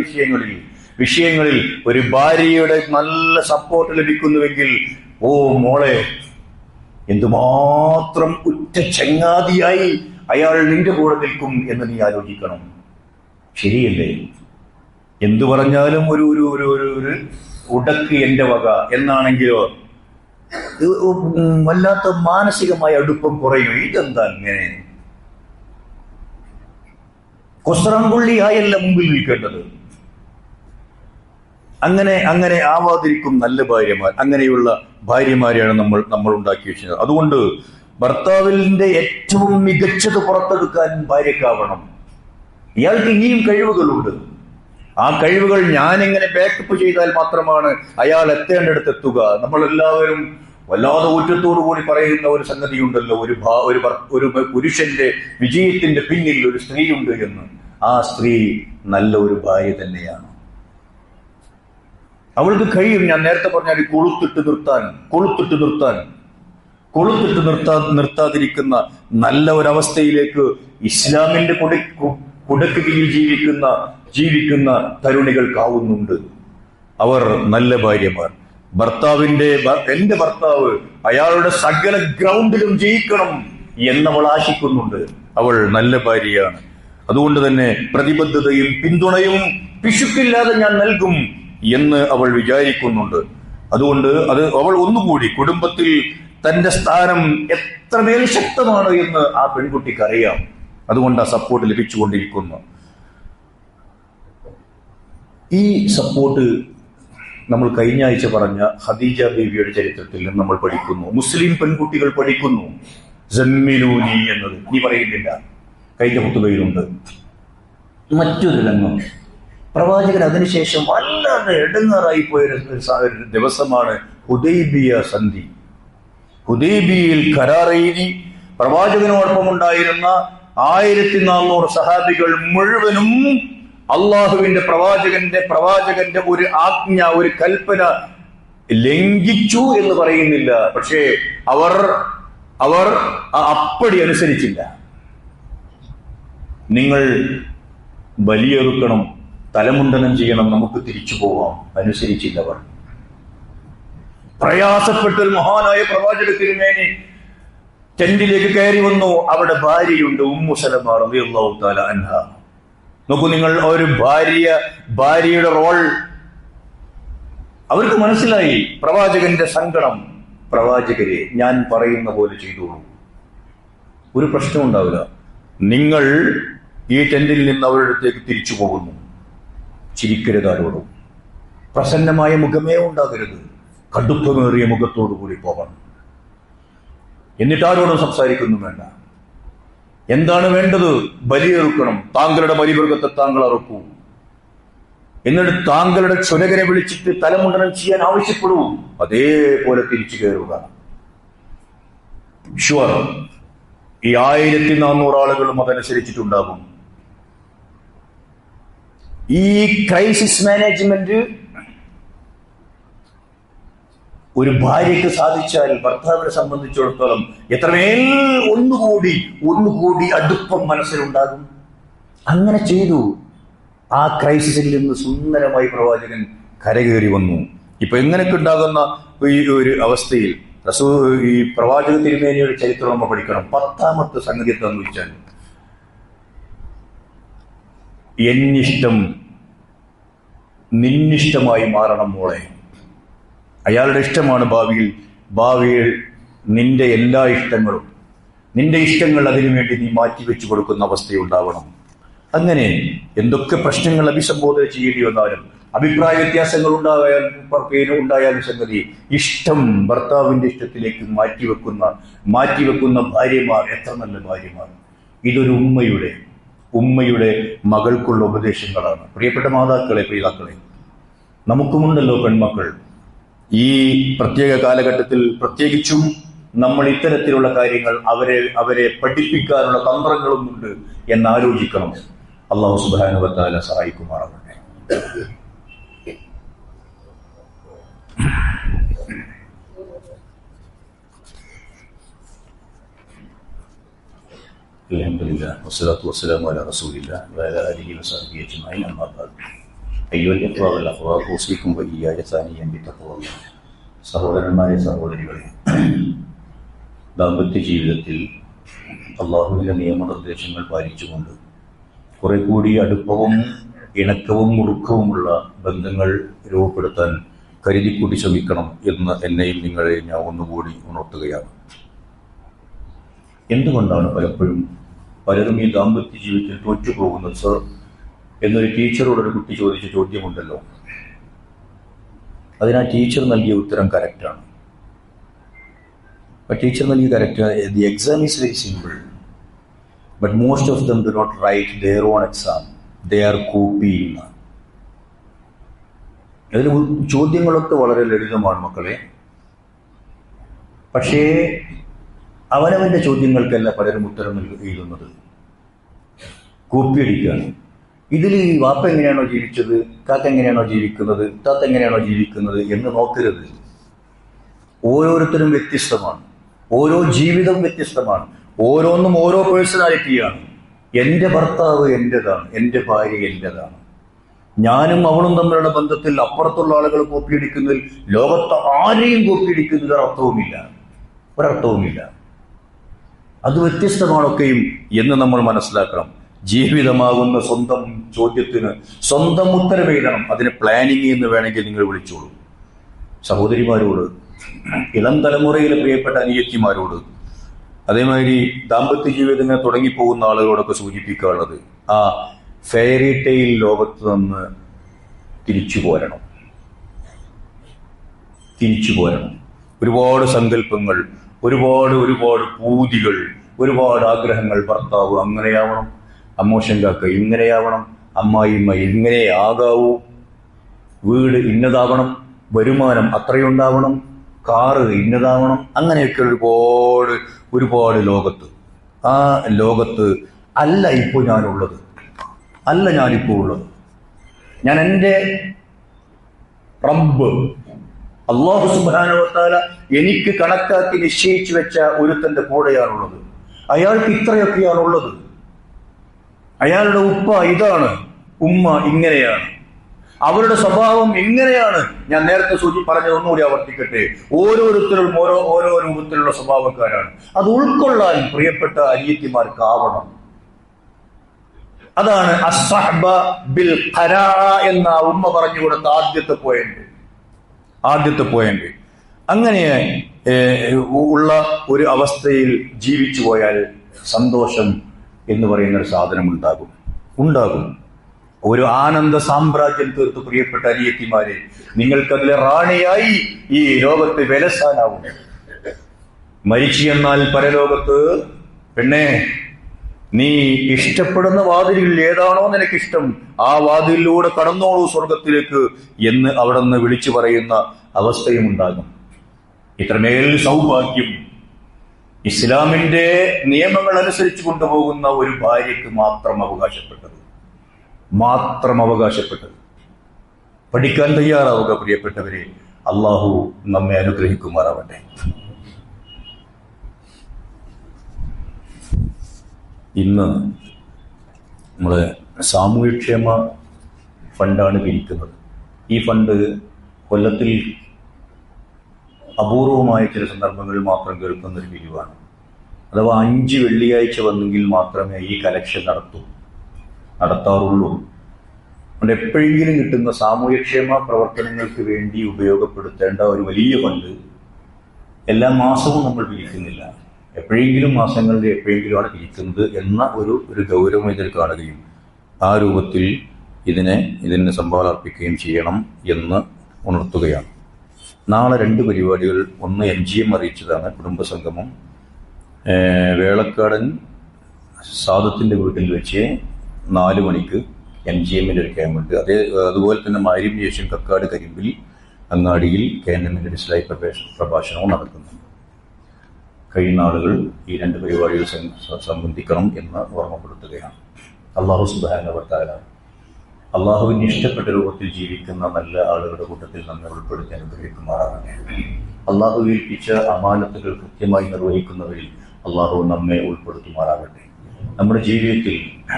വിഷയങ്ങളിൽ ഒരു ഭാര്യയുടെ നല്ല സപ്പോർട്ട് ലഭിക്കുന്നുവെങ്കിൽ, ഓ മോളെ, എന്തുമാത്രം ഉറ്റ ചങ്ങാതിയായി അയാൾ നിന്റെ കൂടെ നിൽക്കും എന്ന് നീ ആലോചിക്കണം. ശരിയല്ലേ? എന്തു പറഞ്ഞാലും ഒരു ഉടക്ക് എന്റെ വക എന്നാണെങ്കിലോ വല്ലാത്ത മാനസികമായ അടുപ്പം കുറയും. ഇതെന്താ ഇങ്ങനെ? കൊസ്രാങ്കുള്ളിയായല്ല മുമ്പിൽ നിൽക്കേണ്ടത്. അങ്ങനെ ആവാതിരിക്കും നല്ല ഭാര്യമാർ. അങ്ങനെയുള്ള ഭാര്യമാരെയാണ് നമ്മൾ ഉണ്ടാക്കി വെച്ചത്. അതുകൊണ്ട് ഭർത്താവിന്റെ ഏറ്റവും മികച്ചത് പുറത്തെടുക്കാൻ ഭാര്യക്കാവണം. ഇയാൾക്ക് ഇനിയും കഴിവുകളുണ്ട്. ആ കഴിവുകൾ ഞാനിങ്ങനെ ബാക്കപ്പ് ചെയ്താൽ മാത്രമാണ് അയാൾ എത്തേണ്ടടുത്ത് എത്തുക. നമ്മളെല്ലാവരും വല്ലാതെ ഊറ്റത്തോടു കൂടി പറയുന്ന ഒരു സംഗതിയുണ്ടല്ലോ, ഒരു പുരുഷന്റെ വിജയത്തിന്റെ പിന്നിൽ ഒരു സ്ത്രീയുണ്ട് എന്ന്. ആ സ്ത്രീ നല്ല ഒരു ഭാര്യ തന്നെയാണ്. അവൾക്ക് കഴിയും. ഞാൻ നേരത്തെ പറഞ്ഞാൽ നിർത്താതിരിക്കുന്ന നല്ല ഒരവസ്ഥയിലേക്ക് ഇസ്ലാമിന്റെ കുടക്ക് കീഴിൽ ജീവിക്കുന്ന തരുണികൾക്കാവുന്നുണ്ട്. അവർ നല്ല ഭാര്യമാർ. എന്റെ ഭർത്താവ് അയാളുടെ സകല ഗ്രൗണ്ടിലും ജയിക്കണം എന്നവൾ ആശിക്കുന്നുണ്ട്. അവൾ നല്ല ഭാര്യയാണ്. അതുകൊണ്ട് തന്നെ പ്രതിബദ്ധതയും പിന്തുണയും പിശുക്കില്ലാതെ ഞാൻ നൽകും എന്ന് അവൾ വിചാരിക്കുന്നുണ്ട്. അതുകൊണ്ട് അവൾ ഒന്നുകൂടി കുടുംബത്തിൽ തന്റെ സ്ഥാനം എത്രമേൽ ശക്തമാണ് എന്ന് ആ പെൺകുട്ടിക്ക് അറിയാം. അതുകൊണ്ട് ആ സപ്പോർട്ട് ലഭിച്ചുകൊണ്ടിരിക്കുന്നു. ഈ സപ്പോർട്ട് നമ്മൾ കഴിഞ്ഞ ആഴ്ച പറഞ്ഞ ഖദീജ ബീവിയുടെ ചരിത്രത്തിൽ നിന്ന് നമ്മൾ പഠിക്കുന്നു. മുസ്ലിം പെൺകുട്ടികൾ പഠിക്കുന്നു സമ്മിലൂനി എന്നത്. നീ പറയുന്നില്ല, കഴിഞ്ഞ ഖുതുബയിലുണ്ട്. മറ്റൊരു രംഗം, പ്രവാചകൻ അതിനുശേഷം വല്ലാതെ ഇടങ്ങാറായി പോയ ഒരു ദിവസമാണ് ഹുദൈബിയ സന്ധി. ഹുദൈബിയയിൽ കരാർ എഴുതി പ്രവാചകനോടൊപ്പം ഉണ്ടായിരുന്ന 1400 സഹാബികൾ മുഴുവനും അള്ളാഹുവിന്റെ പ്രവാചകന്റെ ഒരു ആജ്ഞ, ഒരു കൽപ്പന ലംഘിച്ചു എന്ന് പറയുന്നില്ല. പക്ഷേ അവർ അപ്പടി അനുസരിച്ചില്ല. നിങ്ങൾ ബലിയെറുക്കണം, തലമുണ്ടനം ചെയ്യണം, നമുക്ക് തിരിച്ചു പോവാം. അനുസരിച്ചില്ല. അവർ പ്രയാസപ്പെട്ട മഹാനായ പ്രവാചക തിരുമേനി ടെന്റിലേക്ക് കയറി വന്നു. അവിടെ ഭാര്യയുണ്ട്, ഉമ്മു സലമ റളിയല്ലാഹു തആല അൻഹ. നോക്കൂ നിങ്ങൾ, ഒരു ഭാര്യയുടെ റോൾ അവർക്ക് മനസ്സിലായി. പ്രവാചകന്റെ സങ്കടം. പ്രവാചകരെ, ഞാൻ പറയുന്ന പോലെ ചെയ്തോളൂ, ഒരു പ്രശ്നം ഉണ്ടാവില്ല. നിങ്ങൾ ഈ ടെന്റിൽ നിന്ന് അവരുടെ അടുത്തേക്ക് തിരിച്ചു പോകുന്നു. ചിരിക്കരുത് ആരോടും. പ്രസന്നമായ മുഖമേ ഉണ്ടാകരുത്. കടുപ്പമേറിയ മുഖത്തോടു കൂടി പോകണം. എന്നിട്ട് ആരോടും സംസാരിക്കുന്നു വേണ്ട. എന്താണ് വേണ്ടത്? ബലിയെറുക്കണം. താങ്കളുടെ ബലിമൃഗത്തെ താങ്കൾ അറുക്കൂ. എന്നിട്ട് താങ്കളുടെ ക്ഷുരകനെ വിളിച്ചിട്ട് തലമുണ്ടനം ചെയ്യാൻ ആവശ്യപ്പെടൂ. അതേപോലെ തിരിച്ചു കയറുക. ഷുവർ, ഈ 1400 ആളുകളും അതനുസരിച്ചിട്ടുണ്ടാകും. ഈ ക്രൈസിസ് മാനേജ്മെന്റ് ഒരു ഭാര്യയ്ക്ക് സാധിച്ചാൽ ഭർത്താവിനെ സംബന്ധിച്ചിടത്തോളം എത്രമേൽ ഒന്നുകൂടി അടുപ്പം മനസ്സിലുണ്ടാകും. അങ്ങനെ ചെയ്തു. ആ ക്രൈസിസിൽ നിന്ന് സുന്ദരമായി പ്രവാചകൻ കരകയറി വന്നു. ഇപ്പൊ എങ്ങനെയൊക്കെ ഉണ്ടാകുന്ന ഈ ഒരു അവസ്ഥയിൽ ഈ പ്രവാചക തിരുമേനിയുടെ ചരിത്രം നമ്മൾ പഠിക്കണം. 10ാമത്തെ സംഗതി എന്താന്ന് വെച്ചാൽ, എന്നിഷ്ടം നിന്നിഷ്ടമായി മാറണം മോളെ. അയാളുടെ ഇഷ്ടമാണ് ഭാവിയിൽ നിന്റെ എല്ലാ ഇഷ്ടങ്ങളും, നിന്റെ ഇഷ്ടങ്ങൾ അതിനുവേണ്ടി നീ മാറ്റിവെച്ചു കൊടുക്കുന്ന അവസ്ഥയുണ്ടാവണം. അങ്ങനെ എന്തൊക്കെ പ്രശ്നങ്ങൾ അഭിസംബോധന ചെയ്യേണ്ടി വന്നാലും, അഭിപ്രായ വ്യത്യാസങ്ങൾ ഉണ്ടായാലും സംഗതി, ഇഷ്ടം ഭർത്താവിന്റെ ഇഷ്ടത്തിലേക്ക് മാറ്റിവെക്കുന്ന ഭാര്യമാർ എത്ര നല്ല ഭാര്യമാർ. ഇതൊരു ഉമ്മയുടെ മകൾക്കുള്ള ഉപദേശങ്ങളാണ്. പ്രിയപ്പെട്ട പിതാക്കളെ, നമുക്കുമുണ്ടല്ലോ പെൺമക്കൾ. ഈ പ്രത്യേക കാലഘട്ടത്തിൽ പ്രത്യേകിച്ചും നമ്മൾ ഇത്തരത്തിലുള്ള കാര്യങ്ങൾ അവരെ പഠിപ്പിക്കാനുള്ള തന്ത്രങ്ങളുമുണ്ട് എന്നാലോചിക്കണം. അല്ലാഹു സുബ്ഹാനഹു വ തആല സഹായിക്കുമാറാകട്ടെ. അൽഹംദുലില്ലാഹ് വസ്സലാത്തു വസ്സലാമു അലാ റസൂലില്ലാഹ് വഅലാ ആലിഹി വസഹ്ബിഹി അജ്മഈൻ. അമ്മാ ബഅദ്. അയ്യുഹൽ ഇഖ്വാ വൽ അഖ്വാത്ത് ഉസീകും വഇയ്യായ സാനിയൻ ബിത്തഖ്വല്ലാഹ്. സഹോദരന്മാരെ, സഹോദരികളെ, ദാമ്പത്യ ജീവിതത്തിൽ അള്ളാഹുവിന്റെ നിയമനിർദ്ദേശങ്ങൾ പാലിച്ചുകൊണ്ട് കുറെ കൂടി അടുപ്പവും ഇണക്കവും മുറുക്കവുമുള്ള ബന്ധങ്ങൾ രൂപപ്പെടുത്താൻ കരുതിക്കൂട്ടി ശ്രമിക്കണം എന്ന് എന്നെയും നിങ്ങളെയും ഞാൻ ഒന്നുകൂടി ഉണർത്തുകയാണ്. എന്തുകൊണ്ടാണ് പലരും ഈ ദാമ്പത്യ ജീവിതത്തിൽ തോറ്റുപോകുന്നത് സർ എന്നൊരു ടീച്ചറോടൊരു കുട്ടി ചോദിച്ച ചോദ്യമുണ്ടല്ലോ. അതിന് ആ ടീച്ചർ നൽകിയ ഉത്തരം കറക്റ്റാണ്. ടീച്ചർ നൽകിയ correct. The exam is very simple, but most of them do not write there on exam. They are copying. അതിൽ ചോദ്യങ്ങളൊക്കെ വളരെ ലളിതമാണ് മക്കളെ. പക്ഷേ അവനവന്റെ ചോദ്യങ്ങൾക്കല്ല പലരും ഉത്തരം എഴുതുന്നത്, കോപ്പിയടിക്കുകയാണ്. ഇതിൽ ഈ വാപ്പ എങ്ങനെയാണോ ജീവിച്ചത്, കാക്ക എങ്ങനെയാണോ ജീവിക്കുന്നത്, താത്ത എങ്ങനെയാണോ ജീവിക്കുന്നത് എന്ന് നോക്കരുത്. ഓരോരുത്തരും വ്യത്യസ്തമാണ്. ഓരോ ജീവിതം വ്യത്യസ്തമാണ്. ഓരോന്നും ഓരോ പേഴ്സണാലിറ്റിയാണ്. എൻ്റെ ഭർത്താവ് എൻ്റെതാണ്, എൻ്റെ ഭാര്യ എൻ്റെതാണ്. ഞാനും അവളും തമ്മിലുള്ള ബന്ധത്തിൽ അപ്പുറത്തുള്ള ആളുകൾ കോപ്പിയടിക്കുന്നതിൽ, ലോകത്ത് ആരെയും കോപ്പിയടിക്കുന്നതിൽ ഒരർത്ഥവുമില്ല. അത് വ്യത്യസ്തമാണൊക്കെയും എന്ന് നമ്മൾ മനസ്സിലാക്കണം. ജീവിതമാകുന്ന സ്വന്തം ചോദ്യത്തിന് സ്വന്തം ഉത്തരം എഴുതണം. അതിന് പ്ലാനിങ് എന്ന് വേണമെങ്കിൽ നിങ്ങൾ വിളിച്ചോളൂ. സഹോദരിമാരോട് ഇളം തലമുറയിലെ പ്രിയപ്പെട്ട അനിയത്തിമാരോട്, അതേമാതിരി ദാമ്പത്യ ജീവിതങ്ങൾ തുടങ്ങിപ്പോകുന്ന ആളുകളോടൊക്കെ സൂചിപ്പിക്കാനുള്ളത്, ആ ഫെയറി ടെയിൽ ലോകത്ത് നിന്ന് തിരിച്ചു പോരണം. ഒരുപാട് സങ്കല്പങ്ങൾ, ഒരുപാട് പൂതികൾ, ഒരുപാട് ആഗ്രഹങ്ങൾ. ഭർത്താവ് അങ്ങനെയാവണം, അമ്മോഷൻ കാക്ക ഇങ്ങനെയാവണം, അമ്മായിമ്മ ഇങ്ങനെ ആകാവൂ, വീട് ഇന്നതാവണം, വരുമാനം അത്രയുണ്ടാവണം, കാറ് ഇന്നതാവണം, അങ്ങനെയൊക്കെ ഒരുപാട് ലോകത്ത്. ആ ലോകത്ത് അല്ല ഞാനിപ്പോ ഉള്ളത്. ഞാൻ എൻ്റെ റബ്ബ് അല്ലാഹു സുബ്ഹാനഹു വ തആല എനിക്ക് കണക്കാക്കി നിശ്ചയിച്ചു വെച്ച ഒരുത്തന്റെ കൂടെയാണുള്ളത്. അയാൾക്ക് ഇത്രയൊക്കെയാണുള്ളത്. അയാളുടെ ഉപ്പ ഇതാണ്, ഉമ്മ ഇങ്ങനെയാണ്, അവരുടെ സ്വഭാവം ഇങ്ങനെയാണ്. ഞാൻ നേരത്തെ പറഞ്ഞത് ഒന്നുകൂടി ആവർത്തിക്കട്ടെ. ഓരോരുത്തരും ഓരോ രൂപത്തിലുള്ള സ്വഭാവക്കാരാണ്. അത് ഉൾക്കൊള്ളാൻ പ്രിയപ്പെട്ട അനിയത്തിമാർക്കാവണം. അതാണ് അസ്സഹ്ബ ബിൽ ഖനാഅ എന്ന ഉമ്മ പറഞ്ഞു കൊടുത്ത ആദ്യത്തെ പോയിന്റ്. അങ്ങനെ ഉള്ള ഒരു അവസ്ഥയിൽ ജീവിച്ചു പോയാൽ സന്തോഷം എന്ന് പറയുന്ന ഒരു സാധനം ഉണ്ടാകും. ഒരു ആനന്ദ സാമ്രാജ്യം തീർത്ത് പ്രിയപ്പെട്ട അനിയത്തിമാരെ, നിങ്ങൾക്കതിലെ റാണിയായി ഈ ലോകത്ത് വിലസാനാവും. മരിച്ചു എന്നാൽ പരലോകത്ത്, പെണ്ണേ, നീ ഇഷ്ടപ്പെടുന്ന വാതിലിൽ ഏതാണോ നിനക്കിഷ്ടം ആ വാതിലിലൂടെ കടന്നോളൂ സ്വർഗത്തിലേക്ക് എന്ന് അവിടെ നിന്ന് വിളിച്ചു പറയുന്ന അവസ്ഥയും ഉണ്ടാകും. ഇത്രമേൽ സൗഭാഗ്യം ഇസ്ലാമിന്റെ നിയമങ്ങൾ അനുസരിച്ച് കൊണ്ടുപോകുന്ന ഒരു ഭാര്യയ്ക്ക് മാത്രം അവകാശപ്പെട്ടത്. പഠിക്കാൻ തയ്യാറാവുക പ്രിയപ്പെട്ടവരെ. അള്ളാഹു നമ്മെ അനുഗ്രഹിക്കുമാറാവട്ടെ. ഇന്ന് നമ്മള് സാമൂഹ്യക്ഷേമ ഫണ്ടാണ് പിരിക്കുന്നത്. ഈ ഫണ്ട് കൊല്ലത്തിൽ അപൂർവമായ ചില സന്ദർഭങ്ങളിൽ മാത്രം കേൾക്കുന്ന ഒരു പിരിവാണ്. അഥവാ 5 വെള്ളിയാഴ്ച വന്നെങ്കിൽ മാത്രമേ ഈ കലക്ഷൻ നടത്താറുള്ളൂ. അതുകൊണ്ട് എപ്പോഴെങ്കിലും കിട്ടുന്ന സാമൂഹ്യക്ഷേമ പ്രവർത്തനങ്ങൾക്ക് വേണ്ടി ഉപയോഗപ്പെടുത്തേണ്ട ഒരു വലിയ ഫണ്ട് എല്ലാ മാസവും നമ്മൾ പിരിക്കുന്നില്ല. എപ്പോഴെങ്കിലും മാസങ്ങളിൽ എപ്പോഴെങ്കിലുമാണ് പിരിക്കുന്നത് എന്ന ഒരു ഗൗരവം ഇതിൽ കാണുകയും ആ രൂപത്തിൽ ഇതിന് സംഭാവന അർപ്പിക്കുകയും ചെയ്യണം എന്ന് ഉണർത്തുകയാണ്. നാളെ 2 പരിപാടികൾ. ഒന്ന് MGM അറിയിച്ചതാണ്, കുടുംബസംഗമം. വേളക്കാടൻ സാദത്തിന്റെ വീട്ടിൽ വെച്ച് 4 മണിക്ക് MGMന്റെ ഒരു ക്യാമ്പുണ്ട്. അതുപോലെ തന്നെ മാരിം യേശും കക്കാട് കരിമ്പിൽ അങ്ങാടിയിൽ KNMന്റെ ഡിസ്ലൈവ് പ്രഭാഷണവും നടക്കുന്നു. കഴിയുന്ന ആളുകൾ ഈ 2 പരിപാടികൾ സംബന്ധിക്കണം എന്ന് ഓർമ്മപ്പെടുത്തുകയാണ്. അല്ലാഹു സുബ്ഹാനഹു വ തആല അള്ളാഹുവിന് ഇഷ്ടപ്പെട്ട രൂപത്തിൽ ജീവിക്കുന്ന നല്ല ആളുകളുടെ കൂട്ടത്തിൽ നമ്മെ ഉൾപ്പെടുത്തി അനുഗ്രഹിക്കുമാറാകട്ടെ. അള്ളാഹു ഏൽപ്പിച്ച അമാനത്തുകൾ കൃത്യമായി നിർവഹിക്കുന്നവരിൽ അള്ളാഹു നമ്മെ ഉൾപ്പെടുത്തുമാറാകട്ടെ. നമ്മുടെ ജീവിതത്തിൽ,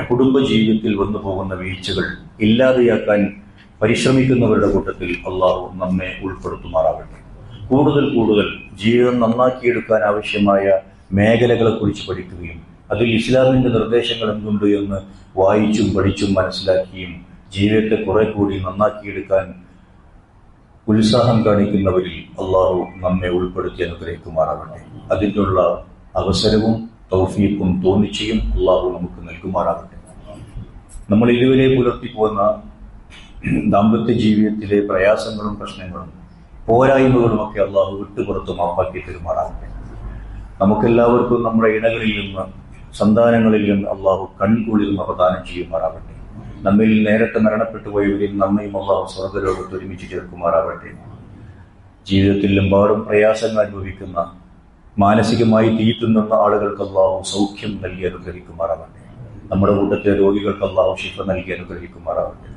കുടുംബ ജീവിതത്തിൽ വന്നു പോകുന്ന വീഴ്ചകൾ ഇല്ലാതെയാക്കാൻ പരിശ്രമിക്കുന്നവരുടെ കൂട്ടത്തിൽ അള്ളാഹു നമ്മെ ഉൾപ്പെടുത്തുമാറാകട്ടെ. കൂടുതൽ ജീവിതം നന്നാക്കിയെടുക്കാൻ ആവശ്യമായ മേഖലകളെ കുറിച്ച് പഠിക്കുകയും അതിൽ ഇസ്ലാമിന്റെ നിർദ്ദേശങ്ങൾ എന്തുണ്ട് എന്ന് വായിച്ചും പഠിച്ചും മനസ്സിലാക്കിയും ജീവിതത്തെ കുറെ കൂടി നന്നാക്കിയെടുക്കാൻ ഉത്സാഹം കാണിക്കുന്നവരിൽ അള്ളാഹു നമ്മെ ഉൾപ്പെടുത്തി അനുഗ്രഹിക്കുമാറാകട്ടെ. അതിനുള്ള അവസരവും തൗഫീഖും തോന്നിച്ചയും അള്ളാഹു നമുക്ക് നൽകുമാറാകട്ടെ. നമ്മൾ ഇതുവരെ പുലർത്തിപ്പോകുന്ന ദാമ്പത്യ ജീവിതത്തിലെ പ്രയാസങ്ങളും പ്രശ്നങ്ങളും പോരായ്മകളുമൊക്കെ അള്ളാഹു വിട്ടുപുറത്ത് മാപ്പാക്കി തരുമാറാകട്ടെ. നമുക്കെല്ലാവർക്കും നമ്മുടെ ഇണകളിൽ നിന്ന്, സന്താനങ്ങളിൽ നിന്ന് അള്ളാഹു കൺകുളിർന്ന് പ്രദാനം ചെയ്യുമാറാകട്ടെ. നമ്മിൽ നേരത്തെ മരണപ്പെട്ടു പോയവരിൽ നമ്മയും അള്ളാഹു സ്വർഗ്ഗലോകത്ത് ഒരുമിച്ച് ചേർക്കുമാറാകട്ടെ. ജീവിതത്തിലെമ്പാടും പ്രയാസങ്ങൾ അനുഭവിക്കുന്ന, മാനസികമായി തീറ്റുന്ന ആളുകൾക്ക് അള്ളാഹു സൗഖ്യം നൽകി അനുഗ്രഹിക്കുമാറാകട്ടെ. നമ്മുടെ കൂട്ടത്തിലെ രോഗികൾക്ക് അള്ളാഹു ശിഫ നൽകി അനുഗ്രഹിക്കുമാറാകട്ടെ.